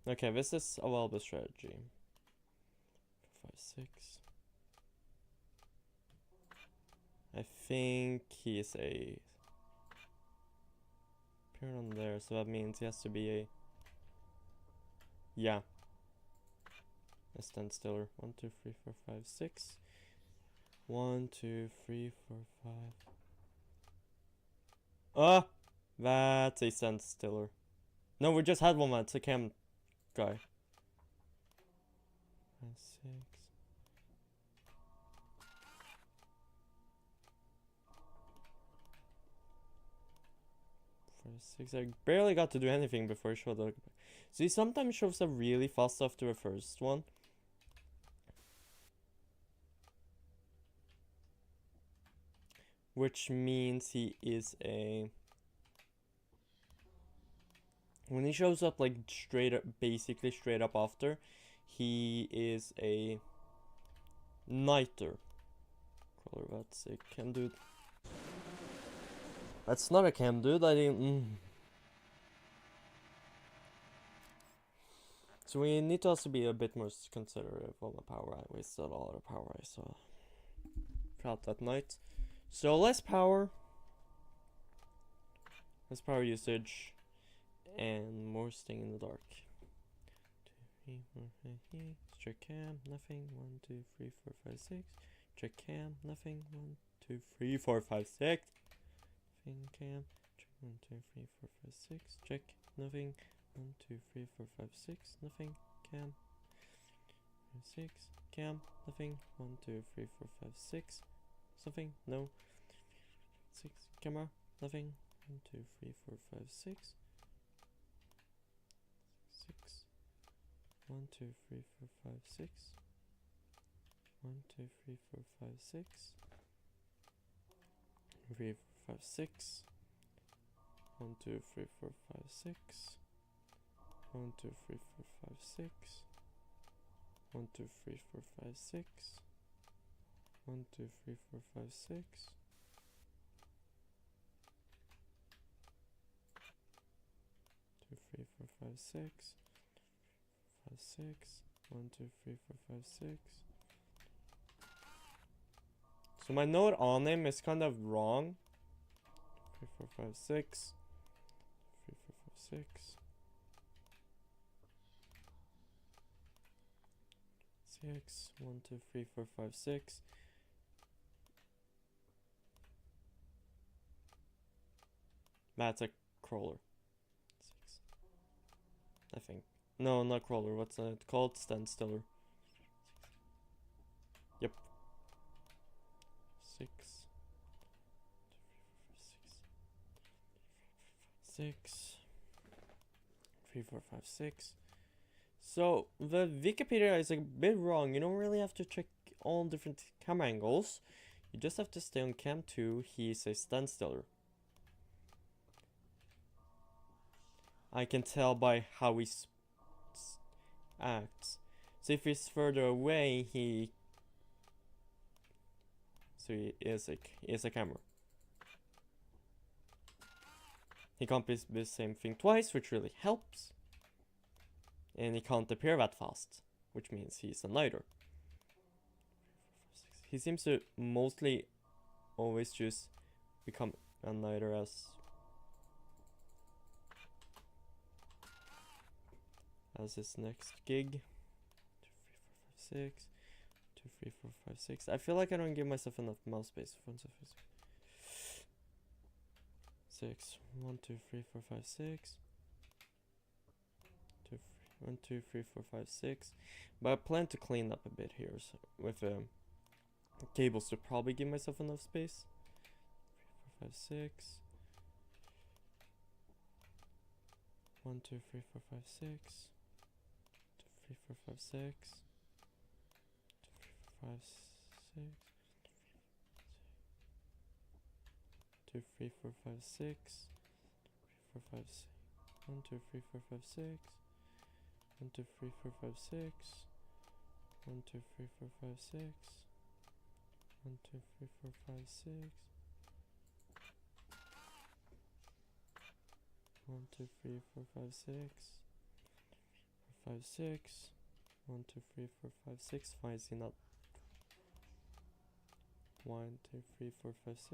Okay, this is a well-built strategy. 4, 5, 6. I think he's a appearing on there, so that means he has to be a, yeah, a standstiller. 1, 2, 3, 4, 5, 6. 1, 2, 3, 4, 5. Ah, that's a standstiller. No, we just had one. That's a cam guy. 5, 6. 4, 6. I barely got to do anything before he showed up. So he sometimes shows up really fast after the first one. Which means he is a... When he shows up like straight up, basically straight up after, he is a nighter. Crawler, that's a cam dude. That's not a cam dude, I didn't... So we need to also be a bit more considerate on the power. I wasted a lot of power, I saw throughout that night. So less power usage, and more staying in the dark. 2, 3, 4, 5, 6. Check cam, nothing. 1, 2, 3, 4, 5, 6. Check cam, nothing. 1, 2, 3, 4, 5, 6. Nothing cam. Check 1, 2, 3, 4, 5, 6. Check, nothing. 1, 2, 3, 4, 5, 6. Nothing. Cam. 6. Cam. Nothing. 1, 2, 3, 4, 5, 6. Something. No. 6. Camera. Nothing. 1, 2, 3, 4, 5, 6. 6. 1, 2, 3, 4, 5, 6. 1, 2, 3, 4, 5, 6. 3, 4, 5, 6. 1, 2, 3, 4, 5, 6. 1, 2, 3, 4, 5, 6. 1, 2, 3, 4, 5, 6. 1, 2, 3, 4, 5, 6. 2, 3, 4, 5, 6. 5, 6. 1, 2, 3, 4, 5, 6. So my note on him is kind of wrong. 3, 4, 5, 6. 3, 4, 5, 6. 6. 1, 2, 3, 4, 5, 6. That's a crawler. 6. I think. No, not crawler. What's it called? Standstiller. Yep. 6. 6. 3, 4, 5, 6. So the Wikipedia is a bit wrong. You don't really have to check all different camera angles. You just have to stay on cam 2. He's a standstiller. I can tell by how he acts. So if he's further away, he is a camera. He can't be the same thing twice, which really helps. And he can't appear that fast, which means he's a nighter. He seems to mostly always just become a nighter as his next gig. 2, 3, 4, 5, 6. 2, 3, 4, 5, 6. I feel like I don't give myself enough mouse space. 6. 1, 2, 3, 4, 5, 6. 2, 1, 2, 3, 4, 5, 6. But I plan to clean up a bit here with cables to probably give myself enough space. 3, 4, 5, 6. 1, 2, 3, 4, 5, 6. 2, 3, 4, 5, 6. 2, 3, 4, 5, 6. 2, 3, 4, 5, 6. 3, 4, 5, 6. 1, 2, 3, 4, 5, 6. 1, 2, 3, 4, 5, 6. 1, 2, 3, 4, 5, 6. 1, 2, 3, 4, 5, 6. 1, 2, 3, 4, 5, 6. 5, 6. 1, 2, 3, 4, 5, 6. Why is he not? 1, 2, 3, 4, 5, 6.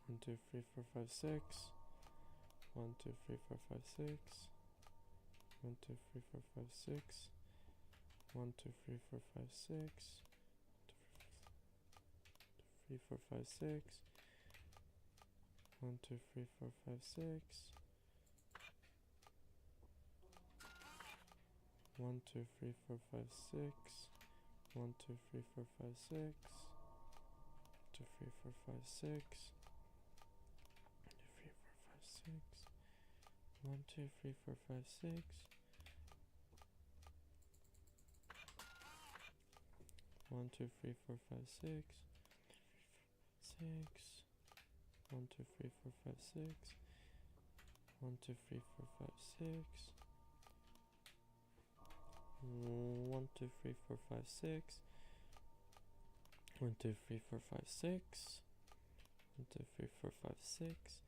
1, 2, 3, 4, 5, 6. 1, 2, 3, 4, 5, 6. 1, 2, 3, 4, 5, 6. 1, 2, 3, 4, 5, 6. 3, 4, 5, 6. 1, 2, 3, 4, 5, 6. 1, 2, 3, 4, 5, 6. 1, 2, 3, 4, 5, 6. 2, 3, 4, 5, 6. 1, 2, 3, 4, 5, 6. 1, 2, 3, 4, 5, 6. 6. 1, 2, 3, 4, 5, 6. 1, 2, 3, 4, 5, 6. 1, 2, 3, 4, 5, 6. 1, 2, 3, 4, 5, 6. 1, 2, 3, 4, 5, 6.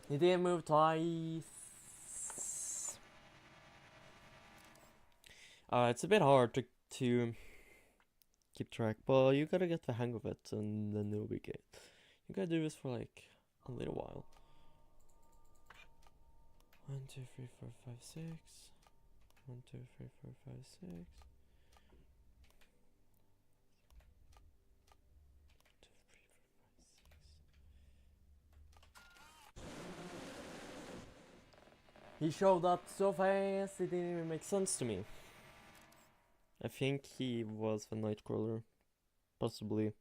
He didn't move twice. It's a bit hard to keep track, but you gotta get the hang of it, and then it'll be good. You gotta do this for like a little while. 1, 2, 3, 4, 5, 6. 1, 2, 3, 4, 5, 6. 2, 3, 4, 5, 6. He showed up so fast, it didn't even make sense to me. I think he was the Nightcrawler. Possibly.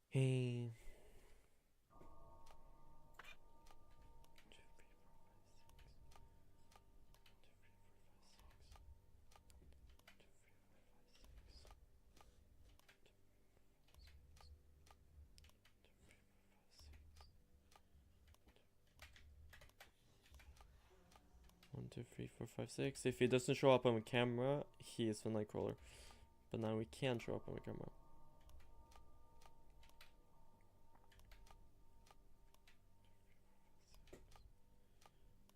Hey. 2, 3, 4, 5, 6. 2, 3, 4, 5, 6. If he doesn't show up on the camera, he is the Nightcrawler. But now he can show up on the camera.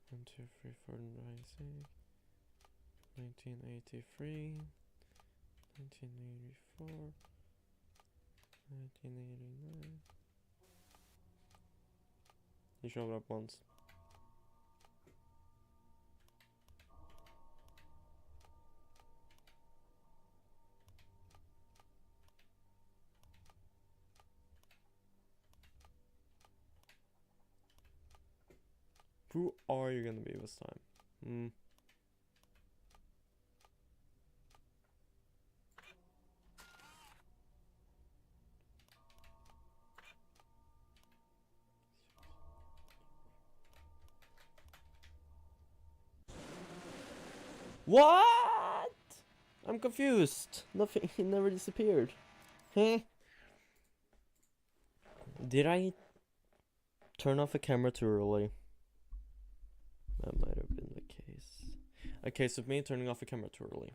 1, 2, 3, 4, 5, 6. 1983. 1984. 1989. He showed up once. Who are you gonna be this time? What? I'm confused. Nothing. He never disappeared. Huh? Did I turn off the camera too early? That might have been the case. A case of me turning off the camera too early.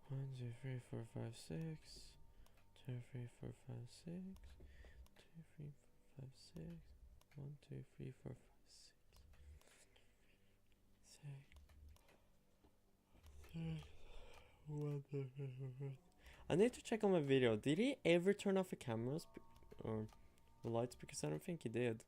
1, 2, 3, 4, 5, 6. 2, 3, 4, 5, 6. 2, 3, 4, 5, 6. 1, 2, 3, 4, 5, 6. I need to check on my video. Did he ever turn off the cameras or the lights? Because I don't think he did.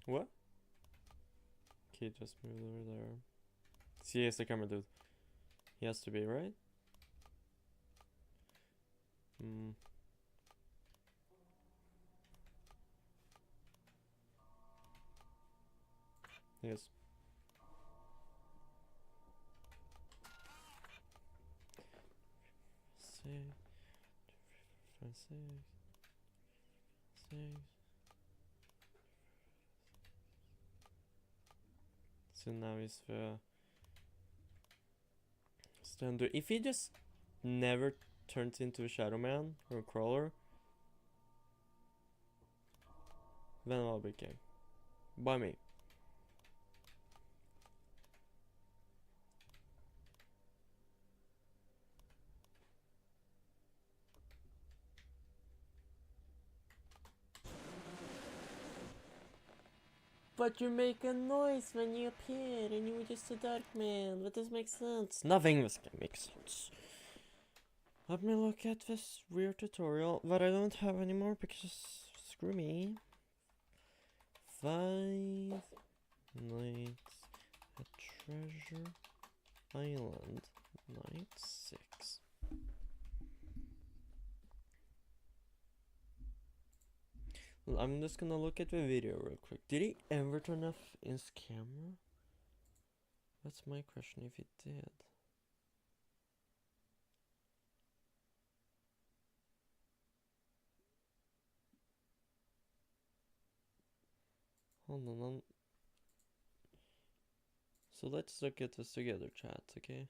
What? He just moved over there. See, it's the camera dude. He has to be, right? Yes. Six, 5, 6, 6. So now he's the standard. If he just never turns into a Shadow Man or a Crawler, then I'll be okay. By me. But you make a noise when you appear and you were just a dark man. But this makes sense. Nothing this can make sense. Let me look at this weird tutorial that I don't have anymore because screw me. 5 nights at Treasure Island. Night 6. I'm just gonna look at the video real quick. Did he ever turn off his camera? That's my question, if he did. Hold on. So let's look at this together, chat, okay?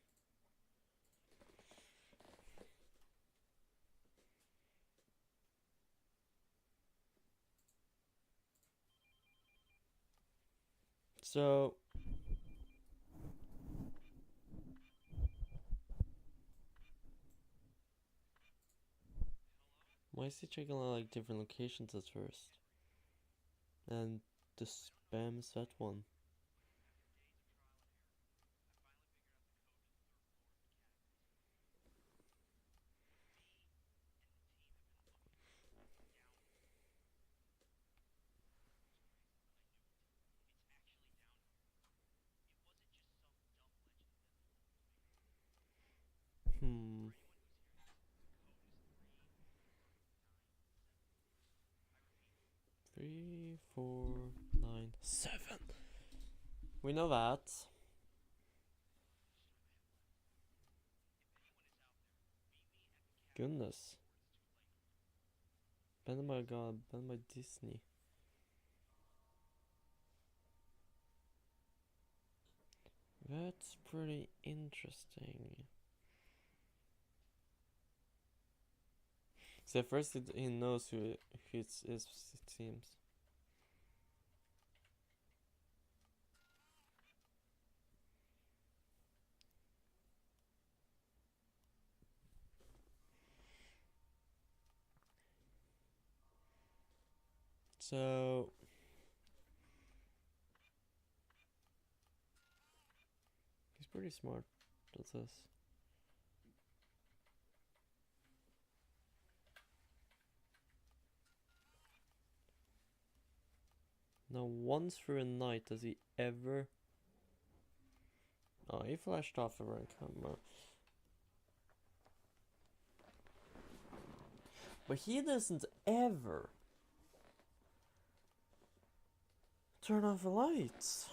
So why is he checking like different locations at first? And the spams that one. Hmm. 3, 4, 9, 7. We know that. Goodness. Banned by God, banned by Disney. That's pretty interesting. So first he knows who it is, it seems. So he's pretty smart with this. Now once through a night does he ever... Oh, he flashed off the right camera. But he doesn't ever turn off the lights.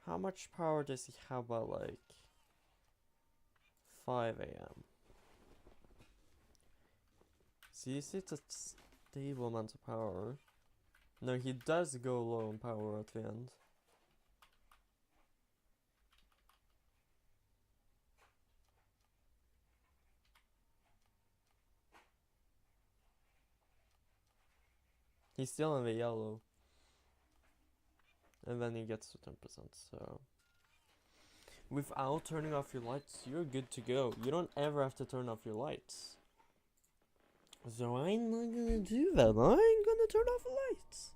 How much power does he have by like 5 a.m.? See, it's a stable amount of power. No, he does go low on power at the end. He's still in the yellow. And then he gets to 10%, so... Without turning off your lights, you're good to go. You don't ever have to turn off your lights. So I'm not gonna do that. I'm gonna turn off the lights.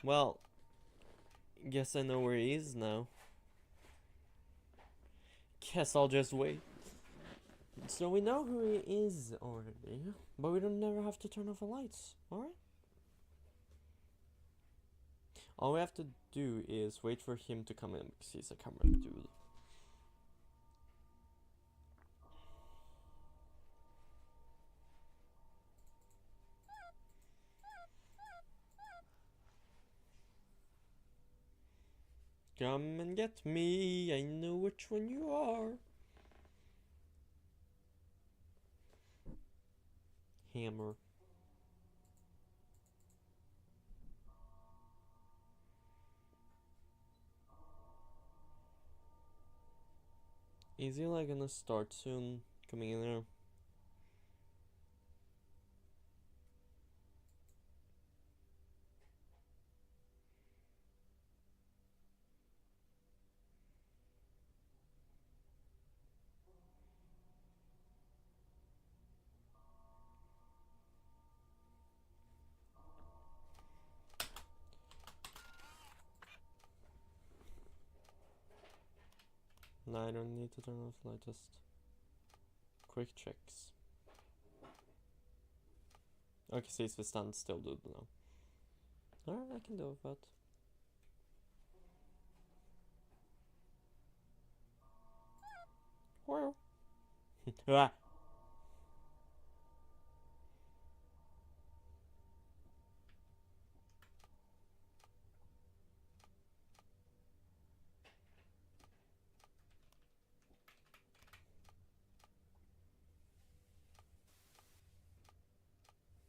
Well, guess I know where he is now. Guess I'll just wait. So we know who he is already, but we don't never have to turn off the lights, alright? All we have to do is wait for him to come in because he's a camera dude. Come and get me, I know which one you are. Hammer. Is he like gonna start soon coming in there? No, I don't need to turn off the light, just quick checks. Okay, so he's the standstill dude now. Alright, I can deal with that. Wow. Ah.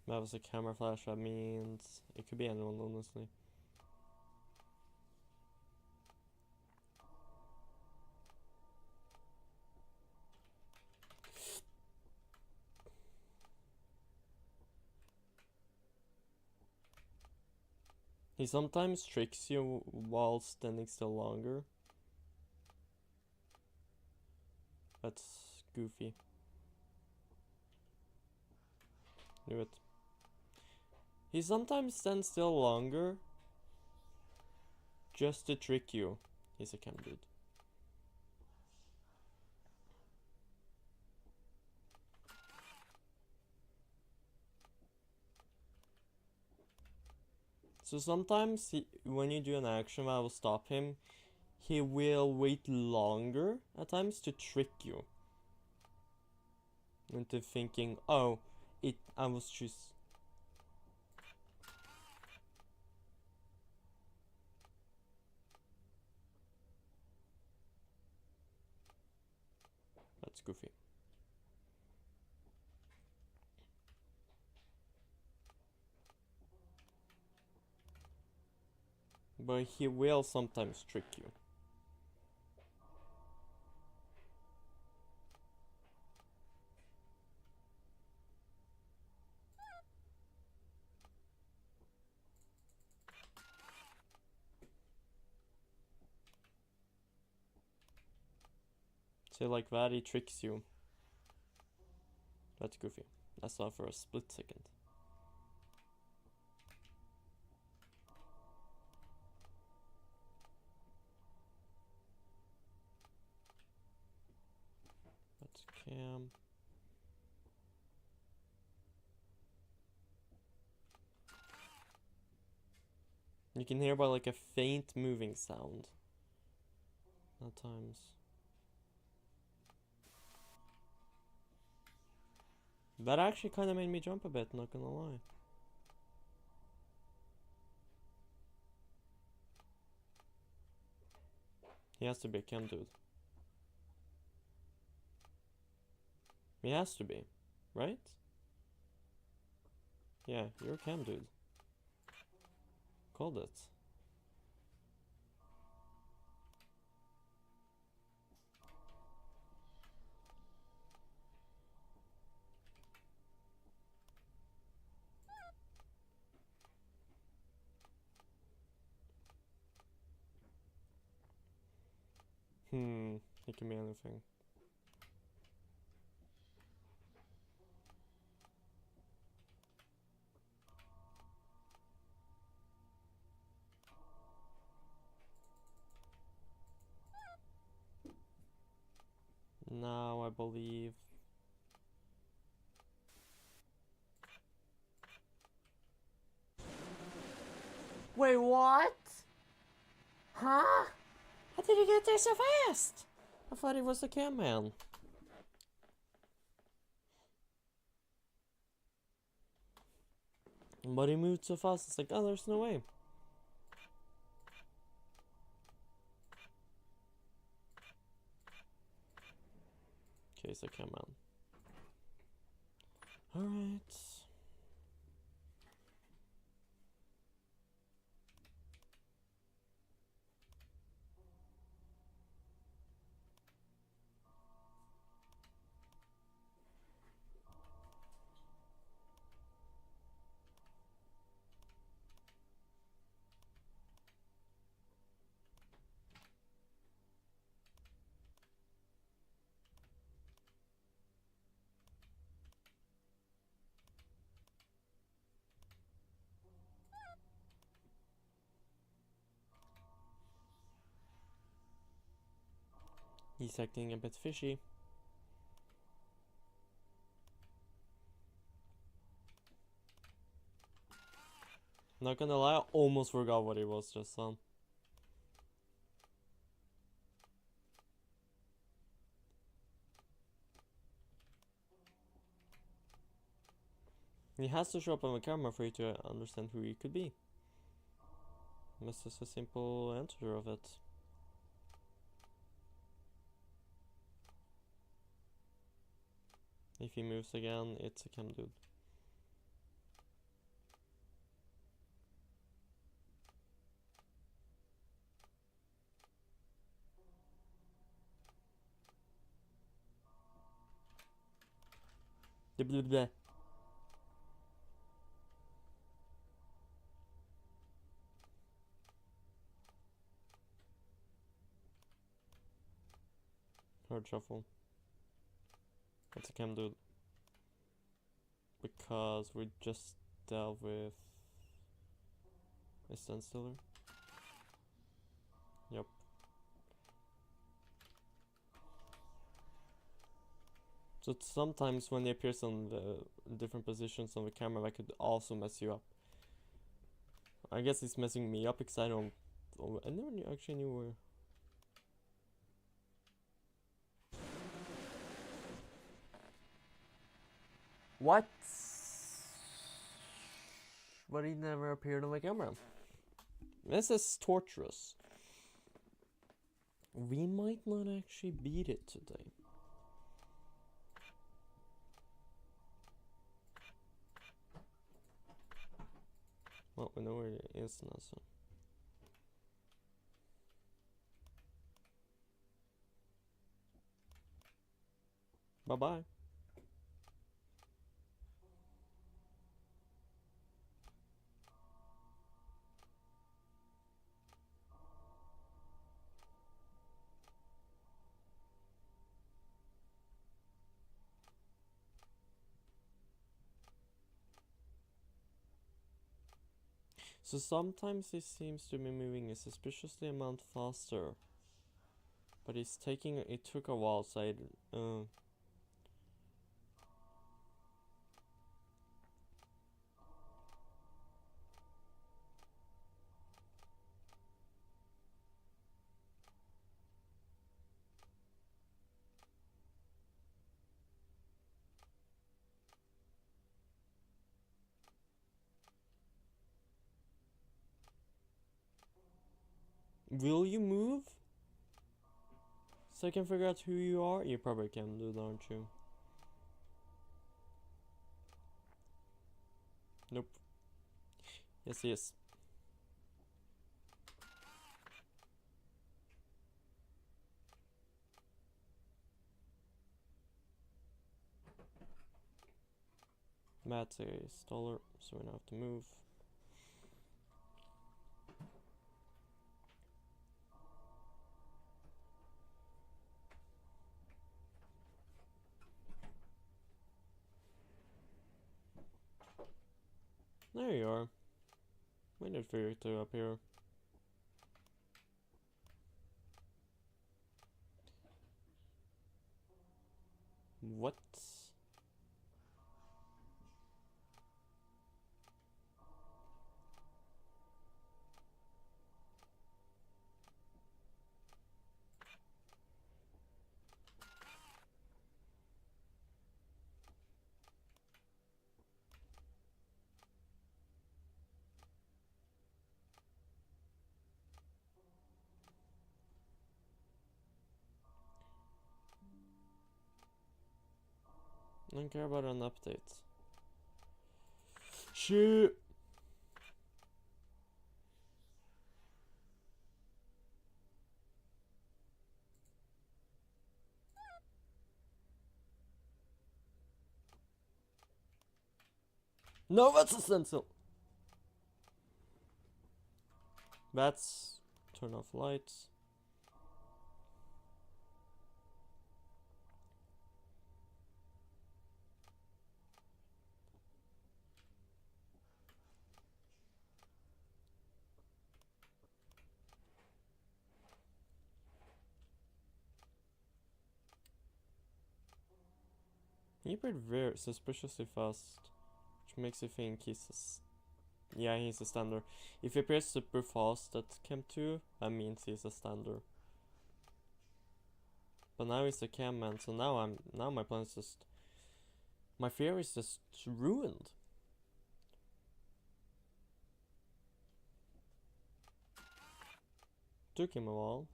That was a camera flash, that means it could be anyone, honestly. He sometimes tricks you while standing still longer. That's goofy. Do it. He sometimes stands still longer just to trick you. He's a cam dude. So sometimes when you do an action that will stop him, he will wait longer at times to trick you into thinking, oh, I was just. That's goofy. But he will sometimes trick you. So like that, he tricks you. That's goofy. That's not for a split second. That's cam. You can hear by like a faint moving sound at times. That actually kind of made me jump a bit, not gonna lie. He has to be a cam dude. He has to be, right? Yeah, you're a cam dude. Called it. It can be anything. Now I believe. Wait, what? Huh? How did you get there so fast? I thought he was the cam man. But he moved so fast, it's like, oh, there's no way. Okay, so cam man. Alright. He's acting a bit fishy. Not gonna lie, I almost forgot what he was just on. He has to show up on the camera for you to understand who he could be. That's just a simple answer of it. If he moves again, it's a cam dude. Blah, blah. Hard shuffle. That's a cam dude. Because we just dealt with a standstiller. Yep. So sometimes when he appears on the different positions on the camera, that could also mess you up. I guess it's messing me up because I never actually knew where What? But he never appeared on my camera. This is torturous. We might not actually beat it today. Well, we know where it is now, so. Bye-bye. So sometimes he seems to be moving a suspiciously amount faster. But it took a while, so will you move? So I can figure out who you are? You probably can do that, aren't you? Nope. Yes, yes. Matt's a staller, so we don't have to move. There you are. Waited for you to appear. What? I don't care about an update. Shoot! No, that's a stencil! That's... turn off lights. He appeared very suspiciously fast, which makes you think yeah, he's a stander. If he appears super fast at Cam 2, that means he's a stander. But now he's a cam man, so now my plan is just... my fear is just ruined. Took him a while.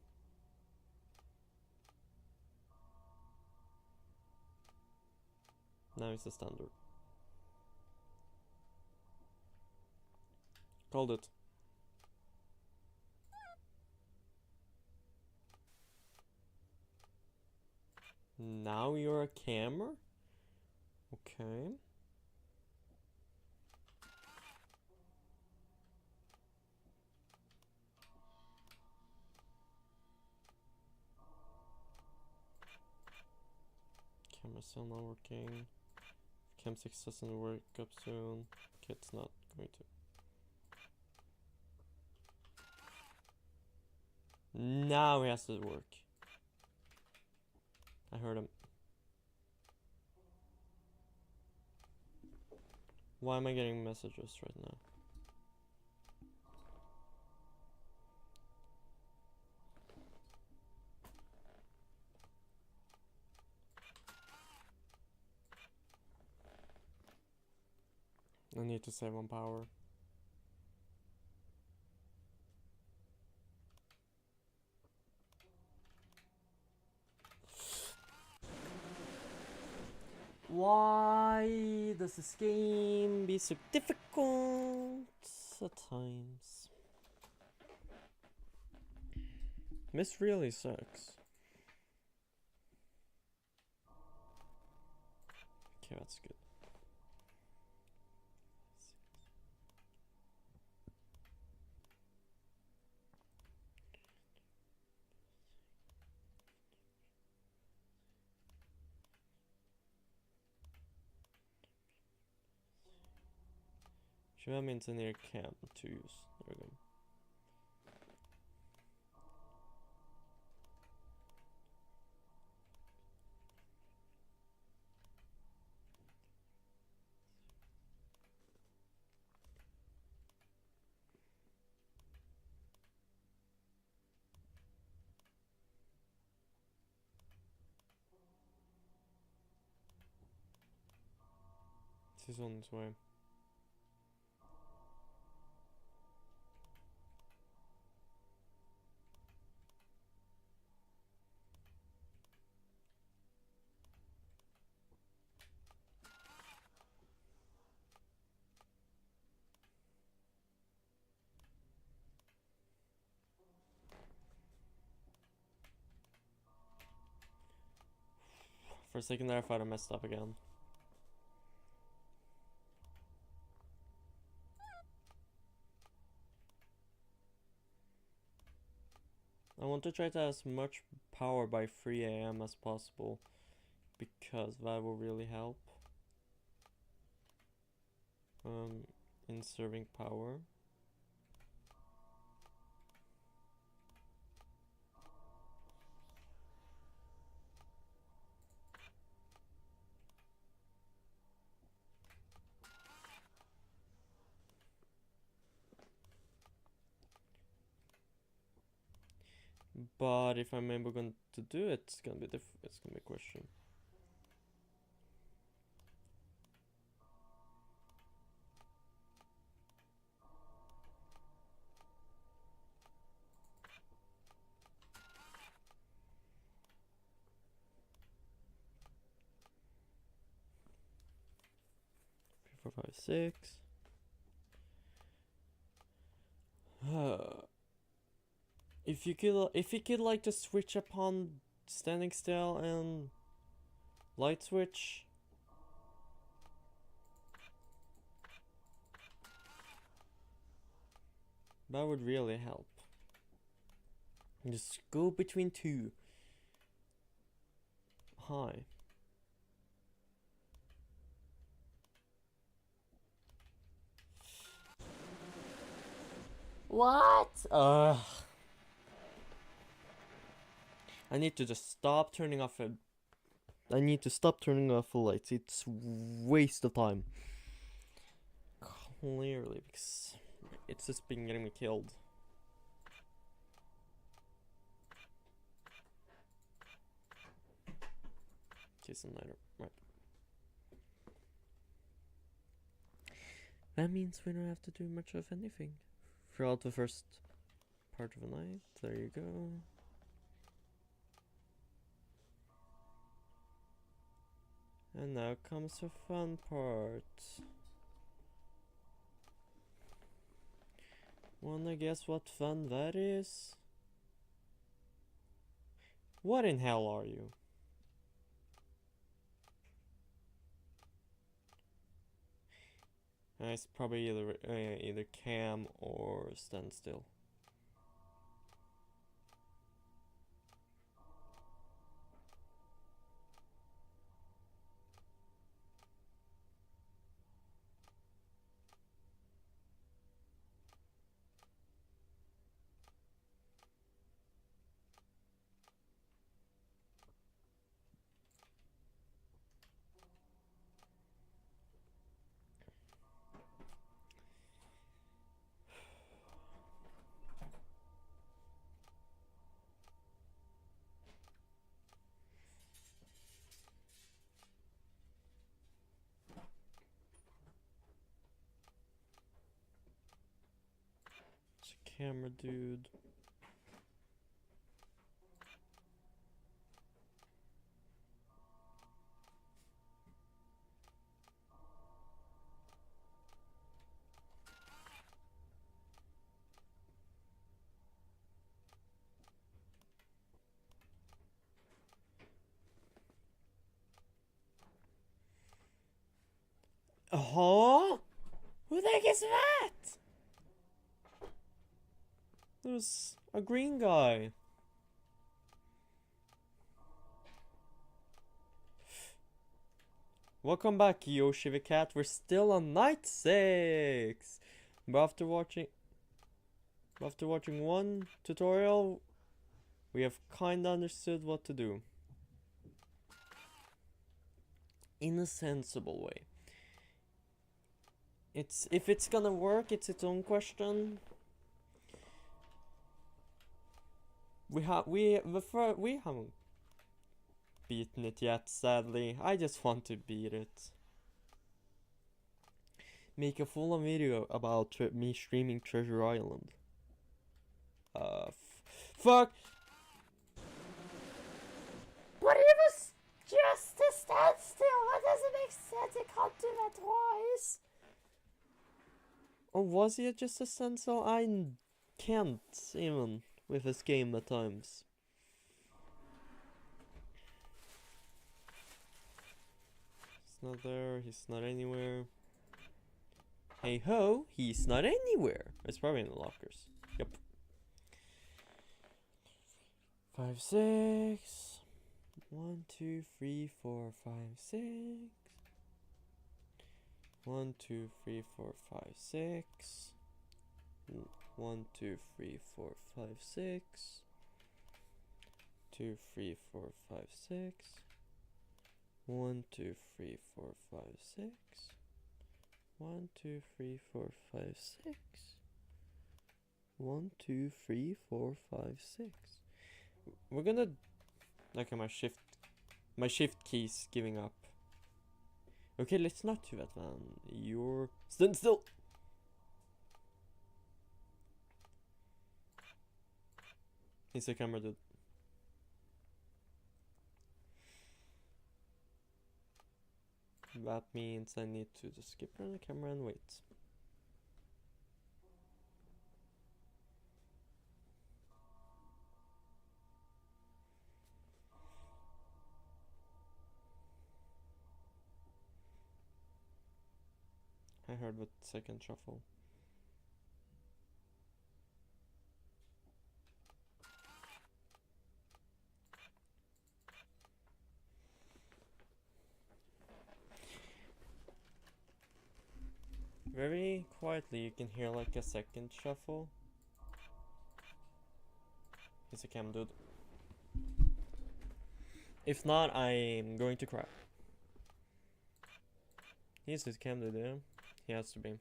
Now he's a standard. Called it. Now you're a camera? Okay. Camera's still not working. Cam 6 doesn't work up soon. Okay, it's not going to. Now he has to work. I heard him. Why am I getting messages right now? I need to save on power. Why does this game be so difficult at times? This really sucks. Okay, that's good. Should have engineer camp to use. There we go. This is on its way. For a second there I thought I messed up again. I want to try to have as much power by 3 AM as possible, because that will really help in serving power. But if I'm able going to do it, it's gonna be it's gonna be a question. Three, four, five, six. If you could like to switch upon standing still and light switch. That would really help. Just go between two. Hi. What? I need to just stop turning off the... I need to stop turning off the lights. It's waste of time. Clearly, because it's just been getting me killed. Kiss and lighter. Right. That means we don't have to do much of anything throughout the first part of the night. There you go. And now comes the fun part. Wanna guess what fun that is? What in hell are you? It's probably either cam or standstill. camera, dude. Oh, who the heck is that? There's a green guy. Welcome back, Yoshi the cat. We're still on night 6. But after watching one tutorial, we have kinda understood what to do. In a sensible way. If it's gonna work, it's its own question. We haven't beaten it yet, sadly. I just want to beat it. Make a full-on video about me streaming Treasure Island. Fuck! But it was just a standstill! That doesn't make sense, it can't do that twice! Or was it just a standstill? I can't even with this game at times. He's not there, he's not anywhere. Hey ho, he's not anywhere. It's probably in the lockers. Yep. 5, 6. 1, 2, 3, 4, 5, 6. 1, 2, 3, 4, 5, 6. 1, 2, 3, 4, 5, 6. 2, 3, 4, 5, 6. 1, 2, 3, 4, 5, 6. 1, 2, 3, 4, 5, 6. 1, 2, 3, 4, 5, 6. We're gonna. Okay, my shift key's giving up. Okay, let's not do that, man. You're stand still. He's a camera, dude. That means I need to just skip around the camera and wait. I heard the second shuffle. Very quietly you can hear like a second shuffle. He's a cam dude. If not, I'm going to cry. He's a cam dude, yeah? He has to be.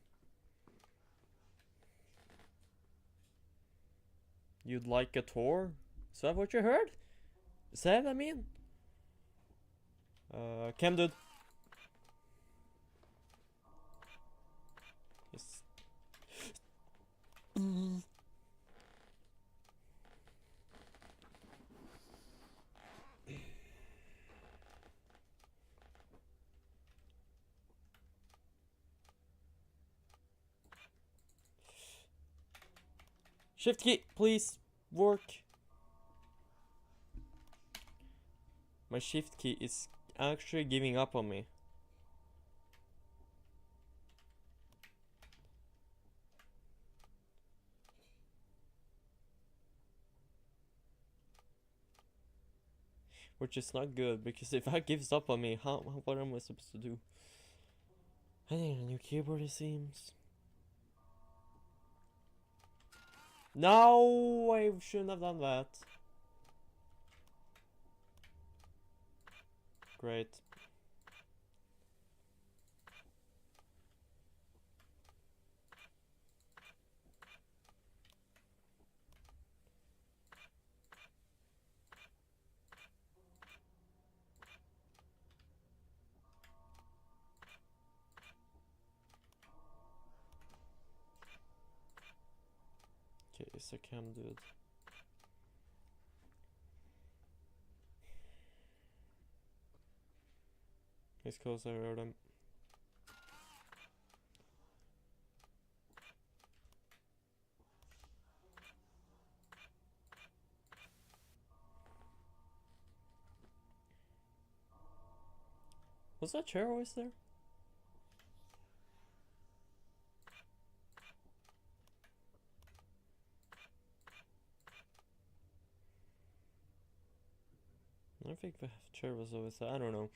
You'd like a tour? Is that what you heard? Is that what I mean? Cam dude. Yes. Shift key, please. Work. My shift key is actually giving up on me. Which is not good, because if that gives up on me, what am I supposed to do? I need a new keyboard, it seems. No, I shouldn't have done that. Great. Okay, it's a cam dude. He's close, I heard him. Was that chair always there? I think the chair was always there. I don't know.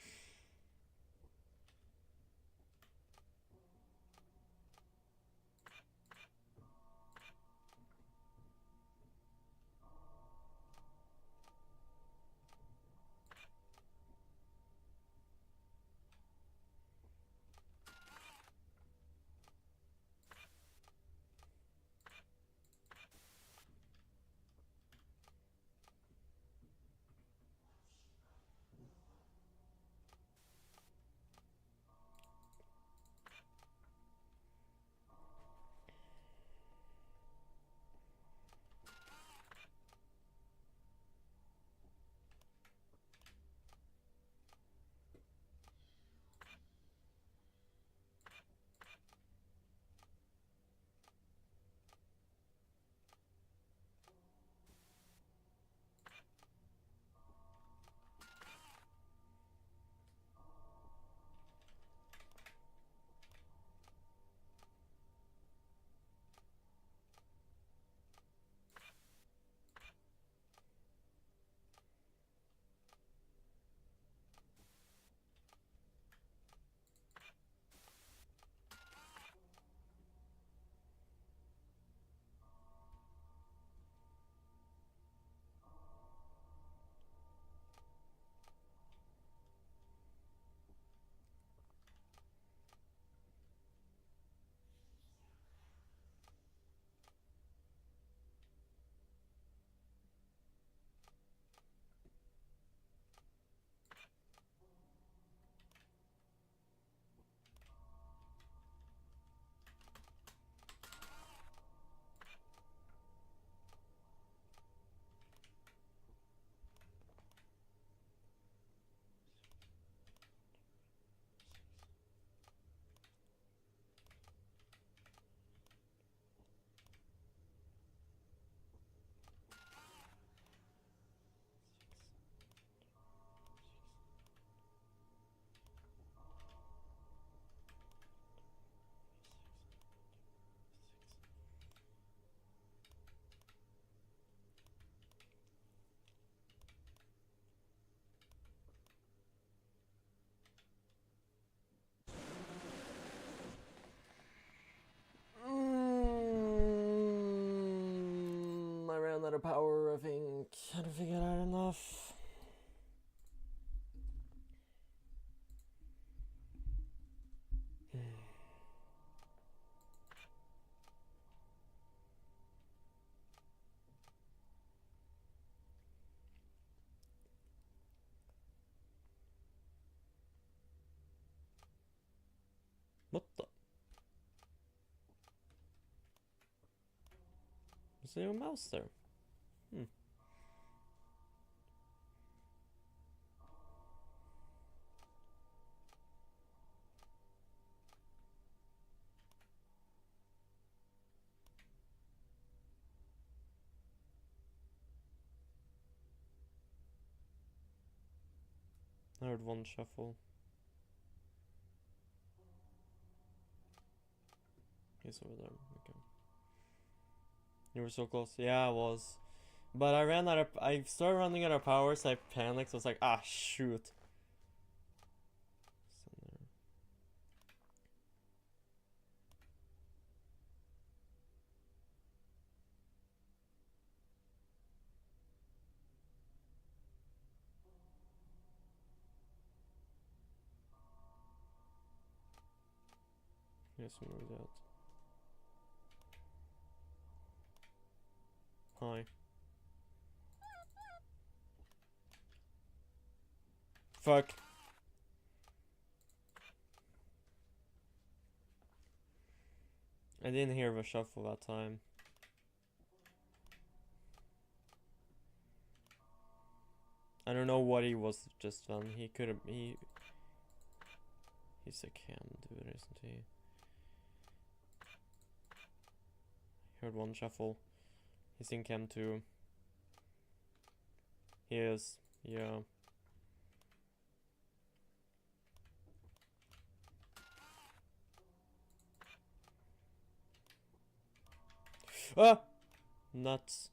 I ran out of power, I think. I don't think I had enough. What the? Is there a mouse there? I heard one shuffle. He's over there. Okay. You were so close. Yeah, I was. But I started running out of power, so I panicked. So I was like, ah, shoot. Yes, moved out. Hi. Fuck. I didn't hear the shuffle that time. I don't know what he was just then. He could have. He's a cam dude, isn't he? Heard one shuffle. He's in cam 2. He is. Yeah. Ah! Nuts.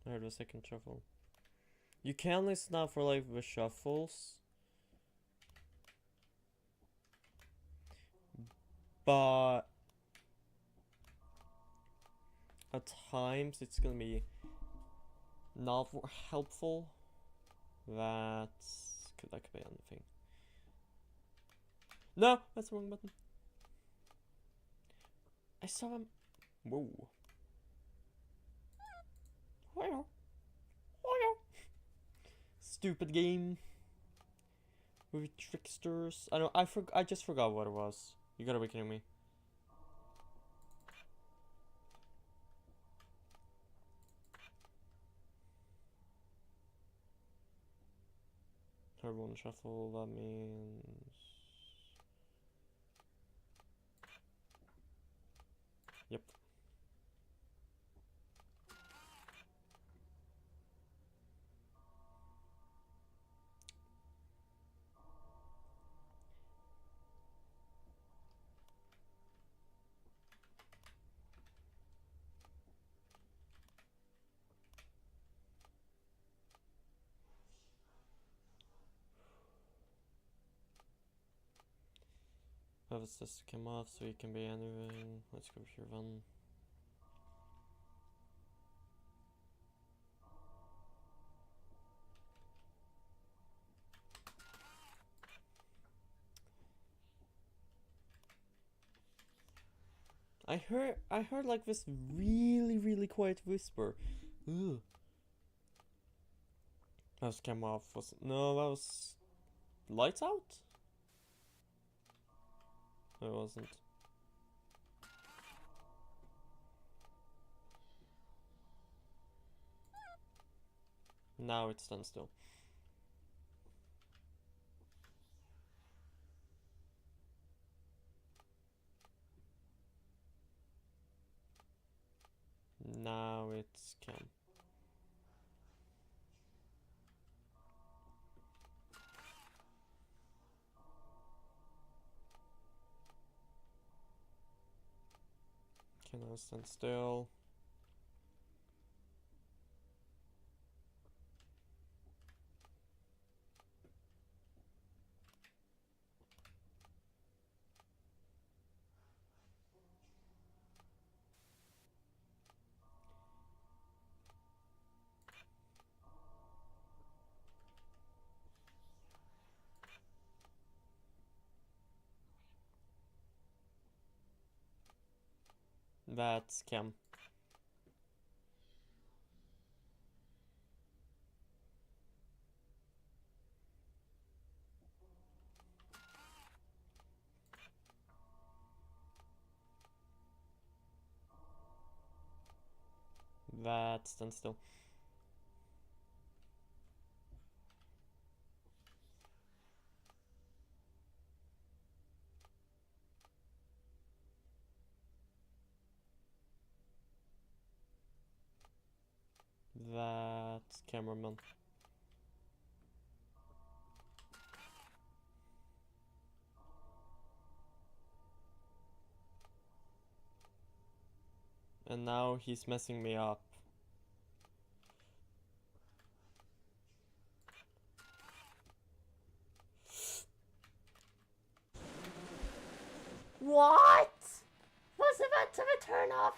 I heard a second shuffle. You can listen out for like the shuffles. But at times it's gonna be not helpful. That could be anything. No, that's the wrong button. I saw him. Whoa. Hello. Hello. Stupid game with tricksters. I don't. I just forgot what it was. You gotta be kidding me. Third one shuffle. That means. Yep. Have this to come off so it can be anything. Let's go here then. I heard like this really quiet whisper. Ugh. That was cam off. No, that was lights out? No, it wasn't. Now it's done still. Now it's cam. Can I stand still? That's cam. That's done still. That's cameraman. And now he's messing me up. What? Was about to turn off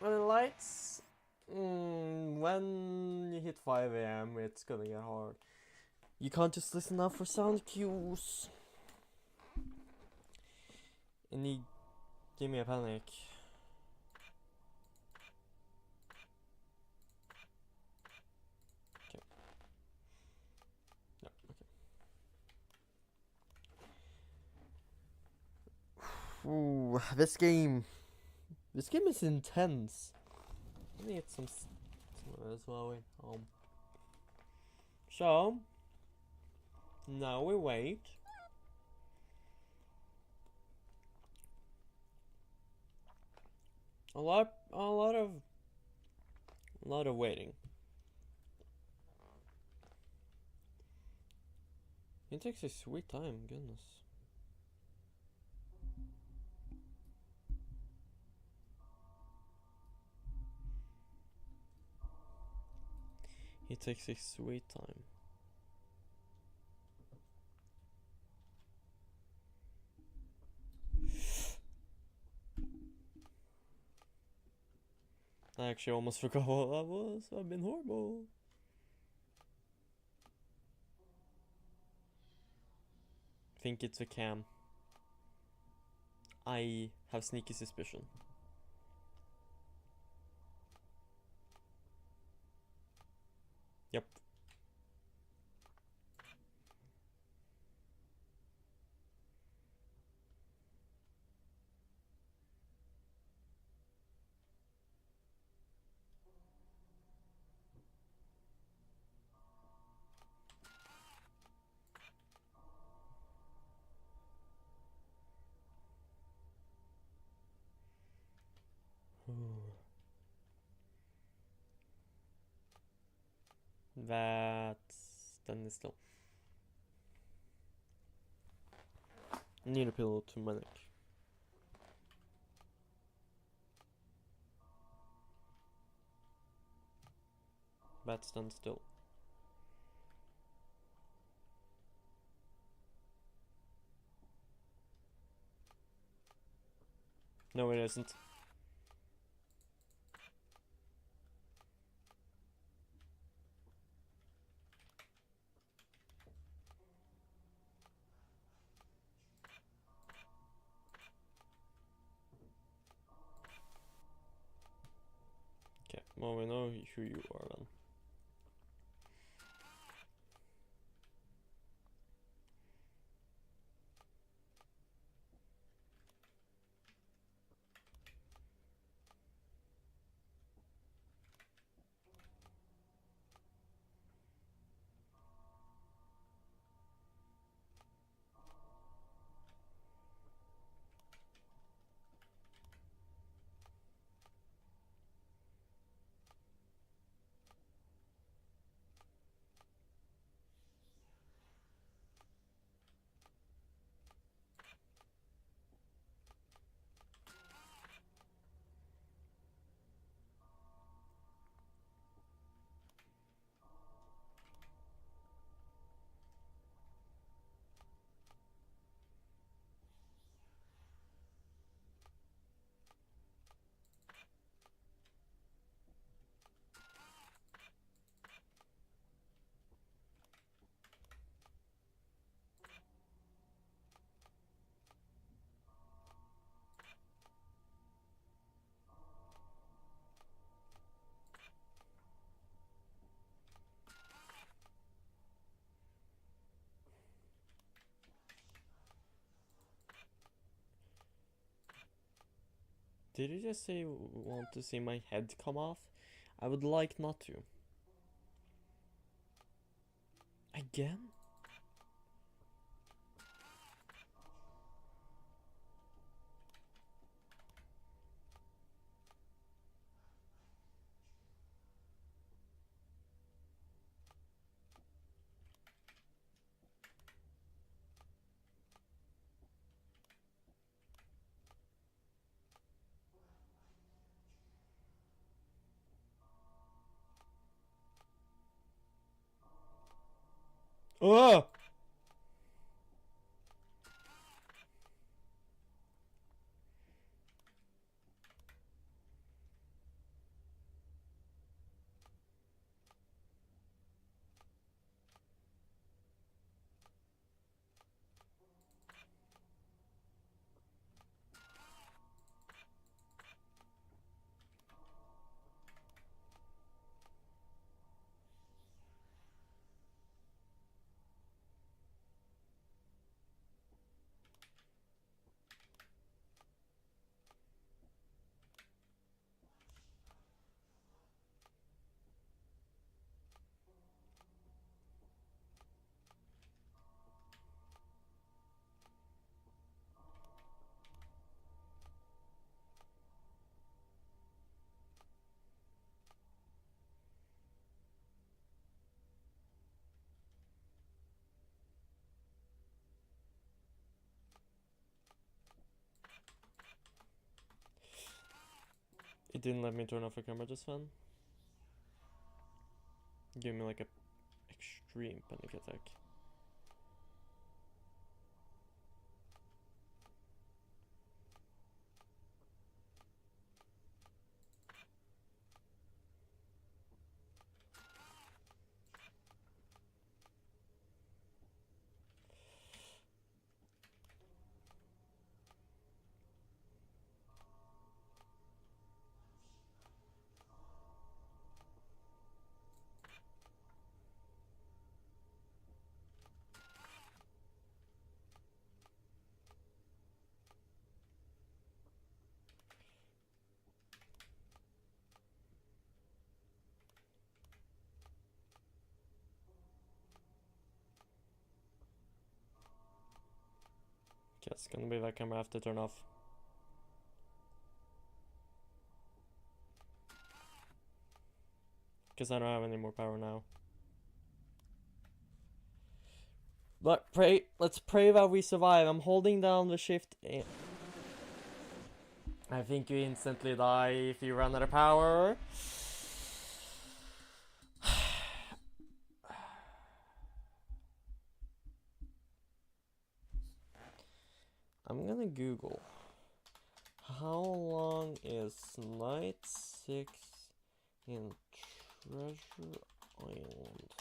the lights? When you hit 5 AM, it's gonna get hard. You can't just listen out for sound cues. And he gave me a panic. Okay. No, okay. Ooh, this game is intense. Let me get some as well. So now we wait. A lot of waiting. It takes a sweet time, goodness. It takes a sweet time. I actually almost forgot what that was. I've been horrible. Think it's a cam. I have sneaky suspicion. Yep. That's standing still. Need a pillow to my neck. Bat stand still. No, it isn't. Okay, well, we know who you are then. Did you just say you want to see my head come off? I would like not to. Again? Oh! It didn't let me turn off the camera just then. Give me like a extreme panic attack. Okay, it's gonna be that camera I have to turn off. Because I don't have any more power now. But let's pray that we survive. I'm holding down the shift and I think you instantly die if you run out of power. I'm gonna Google. How long is night 6 in Treasure Island?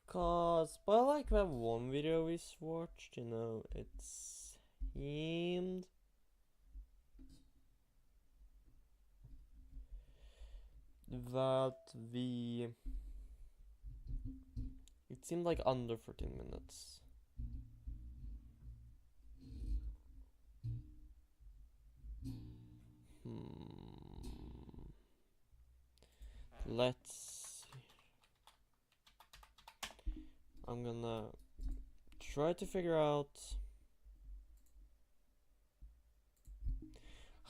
Cause, but like that one video we watched, you know, it seemed that it seemed like under 14 minutes. Let's see. I'm gonna try to figure out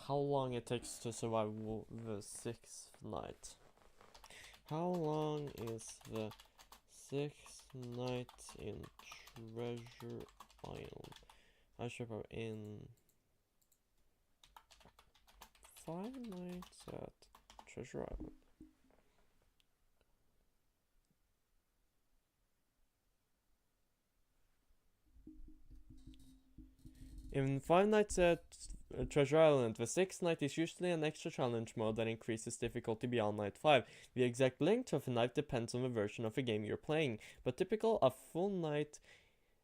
how long it takes to survive the 6th night. How long is the 6th night in Treasure Island? I should probably in 5 nights at Treasure Island. In 5 nights at Treasure Island, the 6th night is usually an extra challenge mode that increases difficulty beyond night 5. The exact length of a night depends on the version of the game you're playing, but typical a full night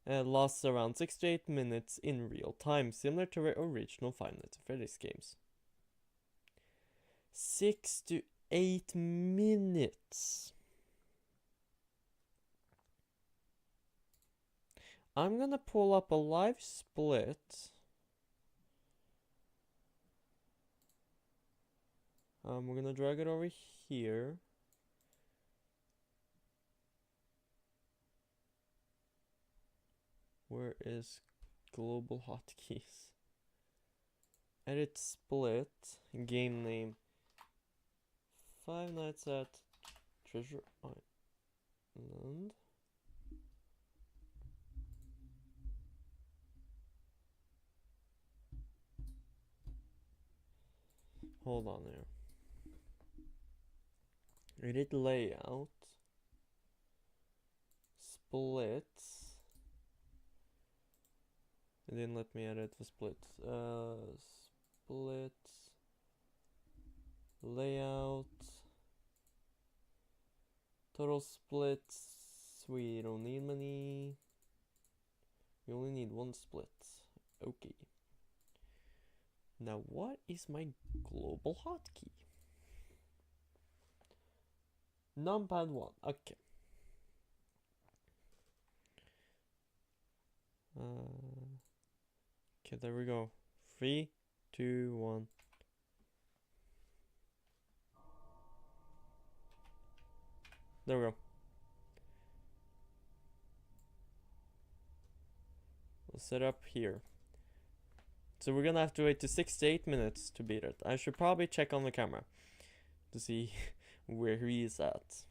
lasts around 6 to 8 minutes in real time, similar to the original 5 Nights at Freddy's games. 6 to 8 minutes. I'm gonna pull up a live split. We're gonna drag it over here. Where is global hotkeys? Edit split. Game name. 5 Nights at Treasure Island. Hold on there. Edit layout. Splits. It didn't let me edit the split. Split. Layout. Total splits. We don't need many. We only need 1 split. Okay. Now what is my global hotkey? Numpad 1. Okay. Okay, there we go. 3, 2, 1. There we go. We'll set up here. So we're gonna have to wait to 6 to 8 minutes to beat it. I should probably check on the camera to see where he is at.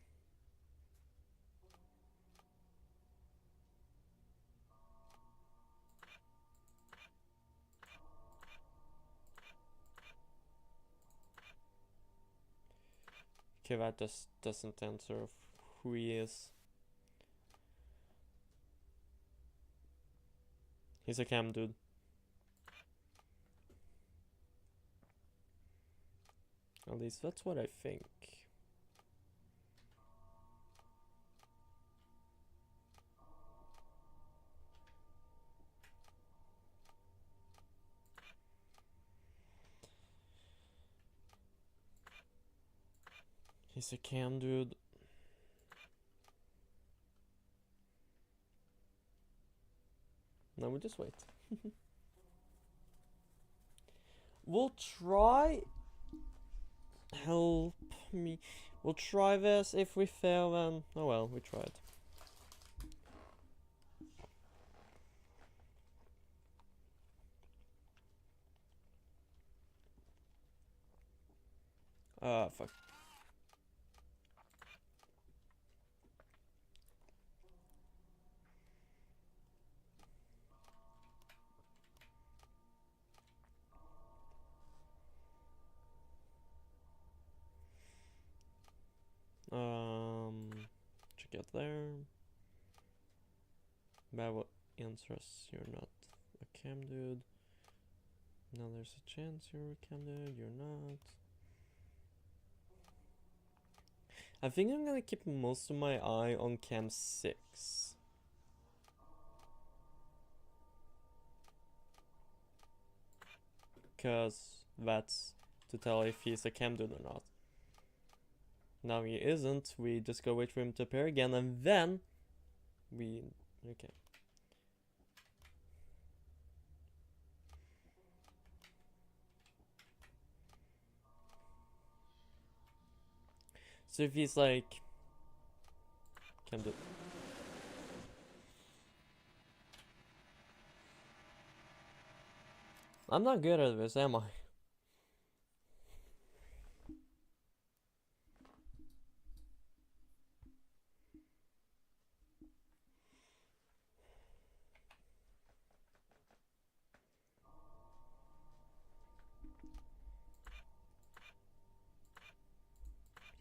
Okay, that just doesn't answer who he is. He's a cam dude. At least that's what I think. He's a cam dude. No, we'll just wait. We'll try. Help me. We'll try this. If we fail, then oh well, we tried. Fuck. Check it there. That will answer us. You're not a cam dude. Now there's a chance you're a cam dude. You're not. I think I'm gonna keep most of my eye on cam 6. Because that's to tell if he's a cam dude or not. Now he isn't, we just go wait for him to appear again and then we... okay. So if he's like... cam dude. I'm not good at this, am I?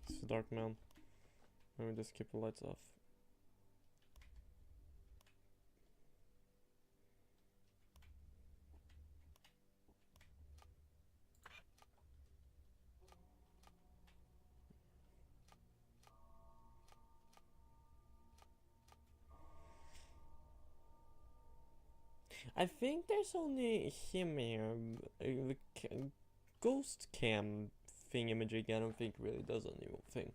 It's a dark man. Let me just keep the lights off. I think there's only him here. The ghost cam thingamajig, I don't think really does anything.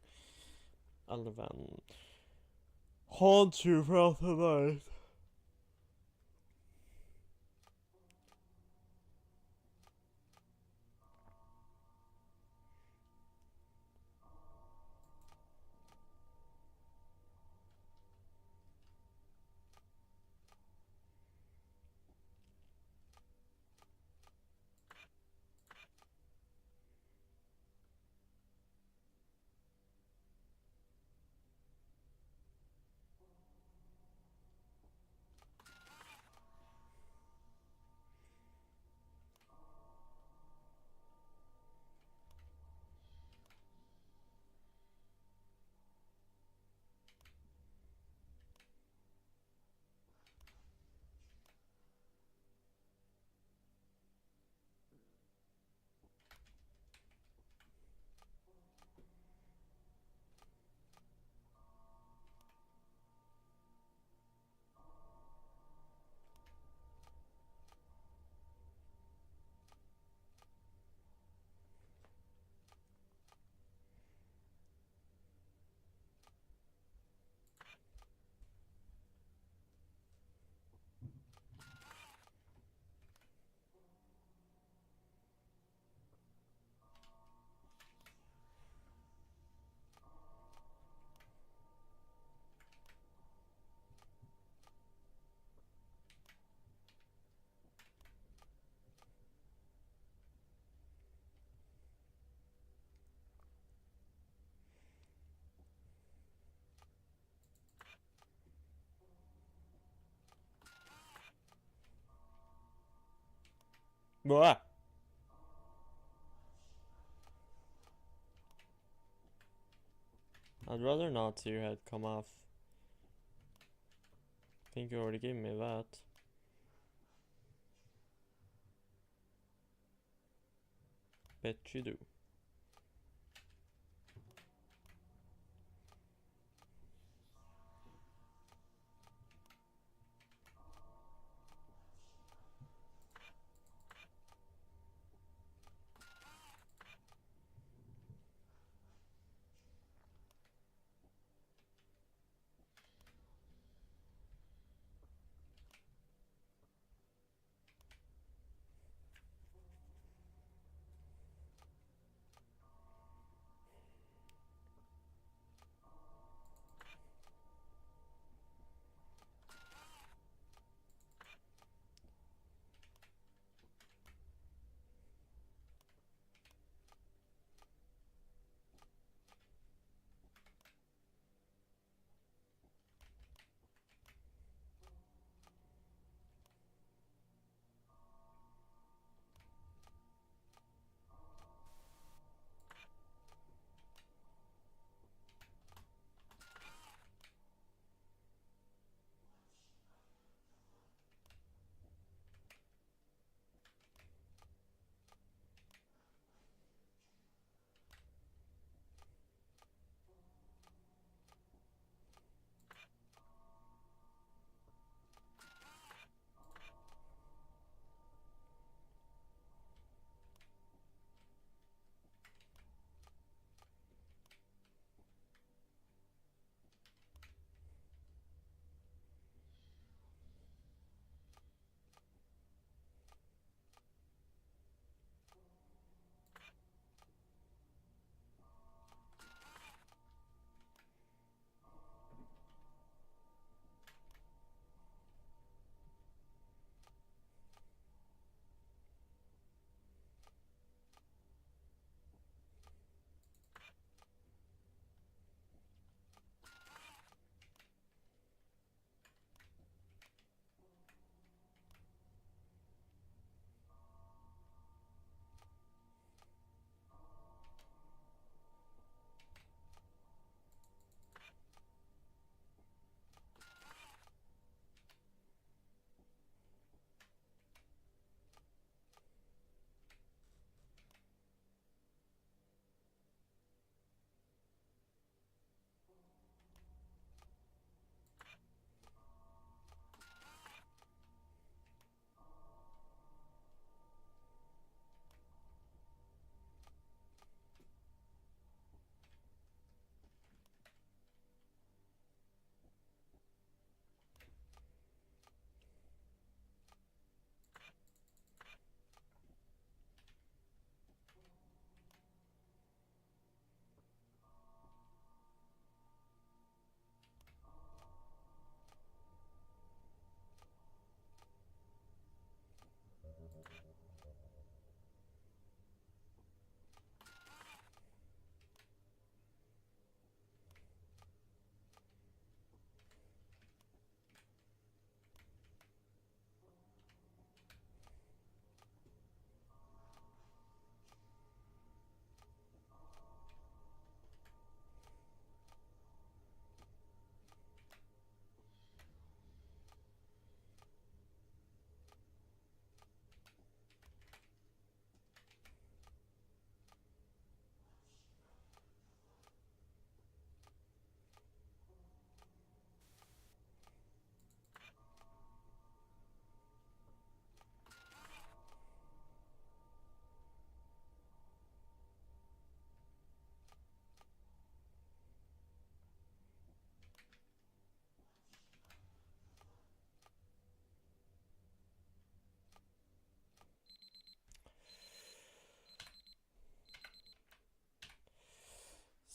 Other than haunt you throughout the night. Blah. I'd rather not see your head come off. I think you already gave me that. Bet you do.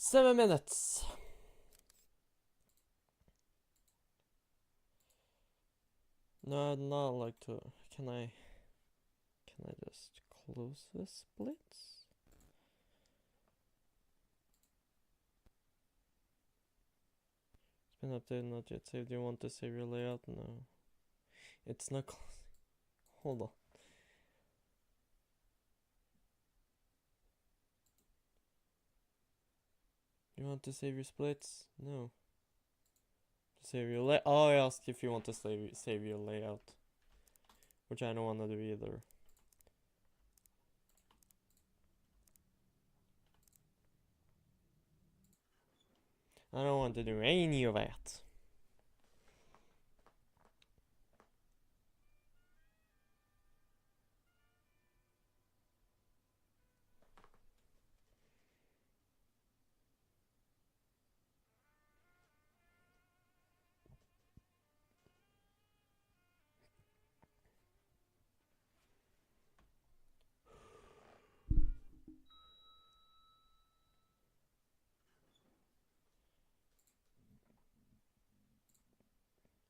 Seven minutes. No, I'd not like to. Can I just close this splits? It's been updated, not yet saved. Do you want to save your layout? No. It's not closing. Hold on. You want to save your splits? No. Save your lay. Oh, I asked if you want to save your layout, which I don't want to do either. I don't want to do any of that.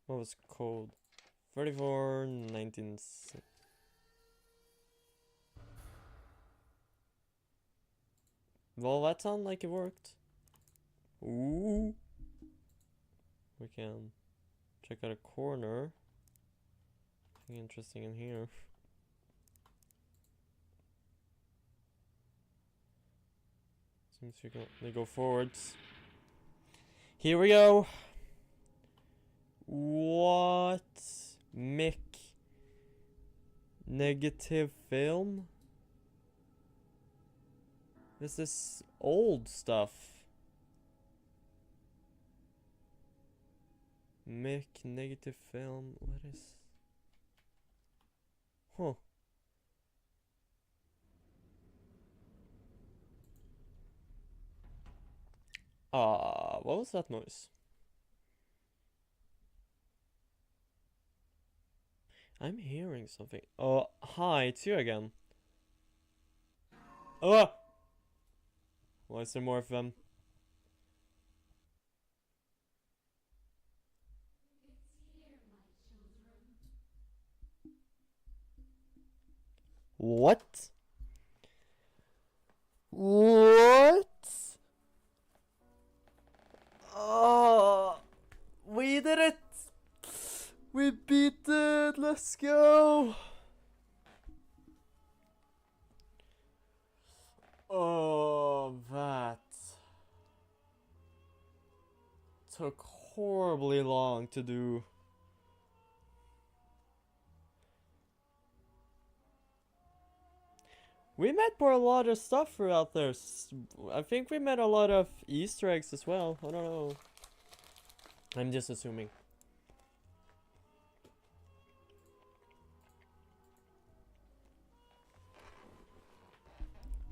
What was code? 34 19. Well, that sounded like it worked. Ooh. We can check out a corner. Nothing interesting in here. Seems we go forwards. Here we go. What? Mick. Negative film? This is old stuff. Mick negative film. What is? Huh. What was that noise? I'm hearing something. Oh, hi, it's you again. Oh! Why is there more of them? What? What? Oh, we did it! We beat it! Let's go! Oh, that took horribly long to do. We met for a lot of stuff throughout there. I think we met a lot of Easter eggs as well. I don't know. I'm just assuming.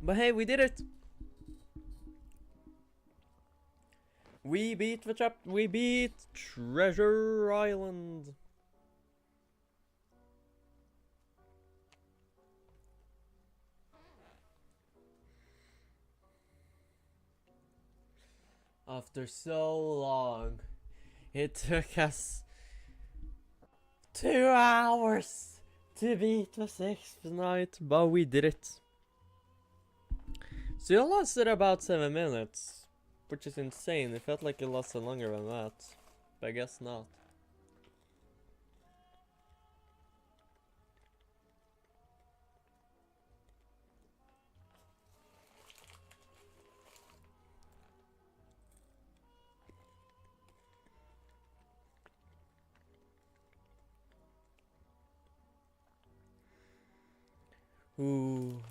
But hey, we did it! We beat the trap. We beat Treasure Island. After so long, it took us 2 hours to beat the 6th night, but we did it. So it lasted about 7 minutes, which is insane. It felt like it lasted longer than that, but I guess not. Ooh.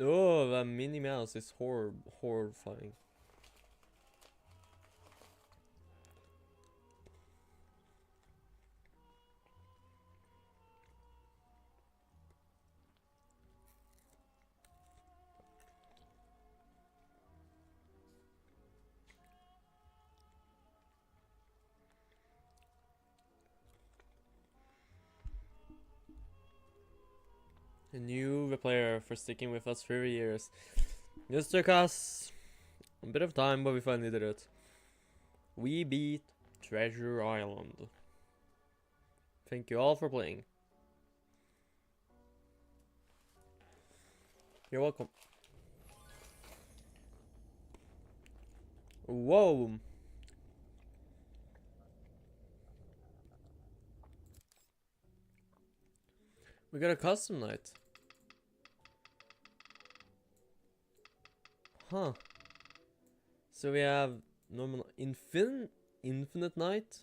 Oh, the Minnie Mouse is horrifying. And you, the player, for sticking with us for years. This took us a bit of time, but we finally did it. We beat Treasure Island. Thank you all for playing. You're welcome. Whoa. We got a custom night. Huh. So we have normal infinite night.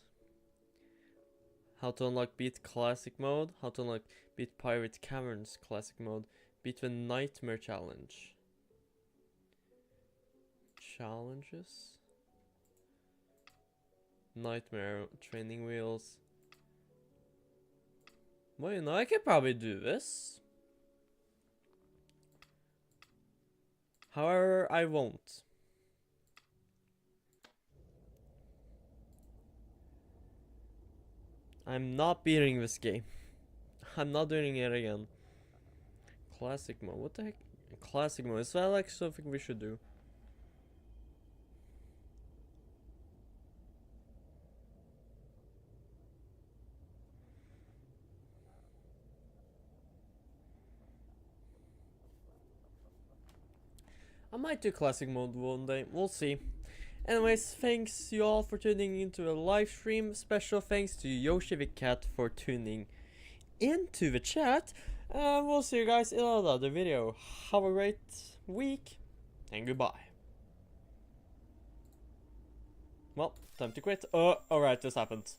How to unlock beat classic mode. How to unlock beat pirate caverns classic mode. Beat the nightmare challenge. Challenges. Nightmare training wheels. Well, you know, I could probably do this. However, I won't. I'm not beating this game. I'm not doing it again. Classic mode. What the heck? Classic mode. Is that like something we should do? I might do classic mode one day. We'll see. Anyways, thanks you all for tuning into a live stream. Special thanks to Yoshi the Cat for tuning into the chat. And we'll see you guys in another video. Have a great week and goodbye. Well, time to quit. Alright, this happened.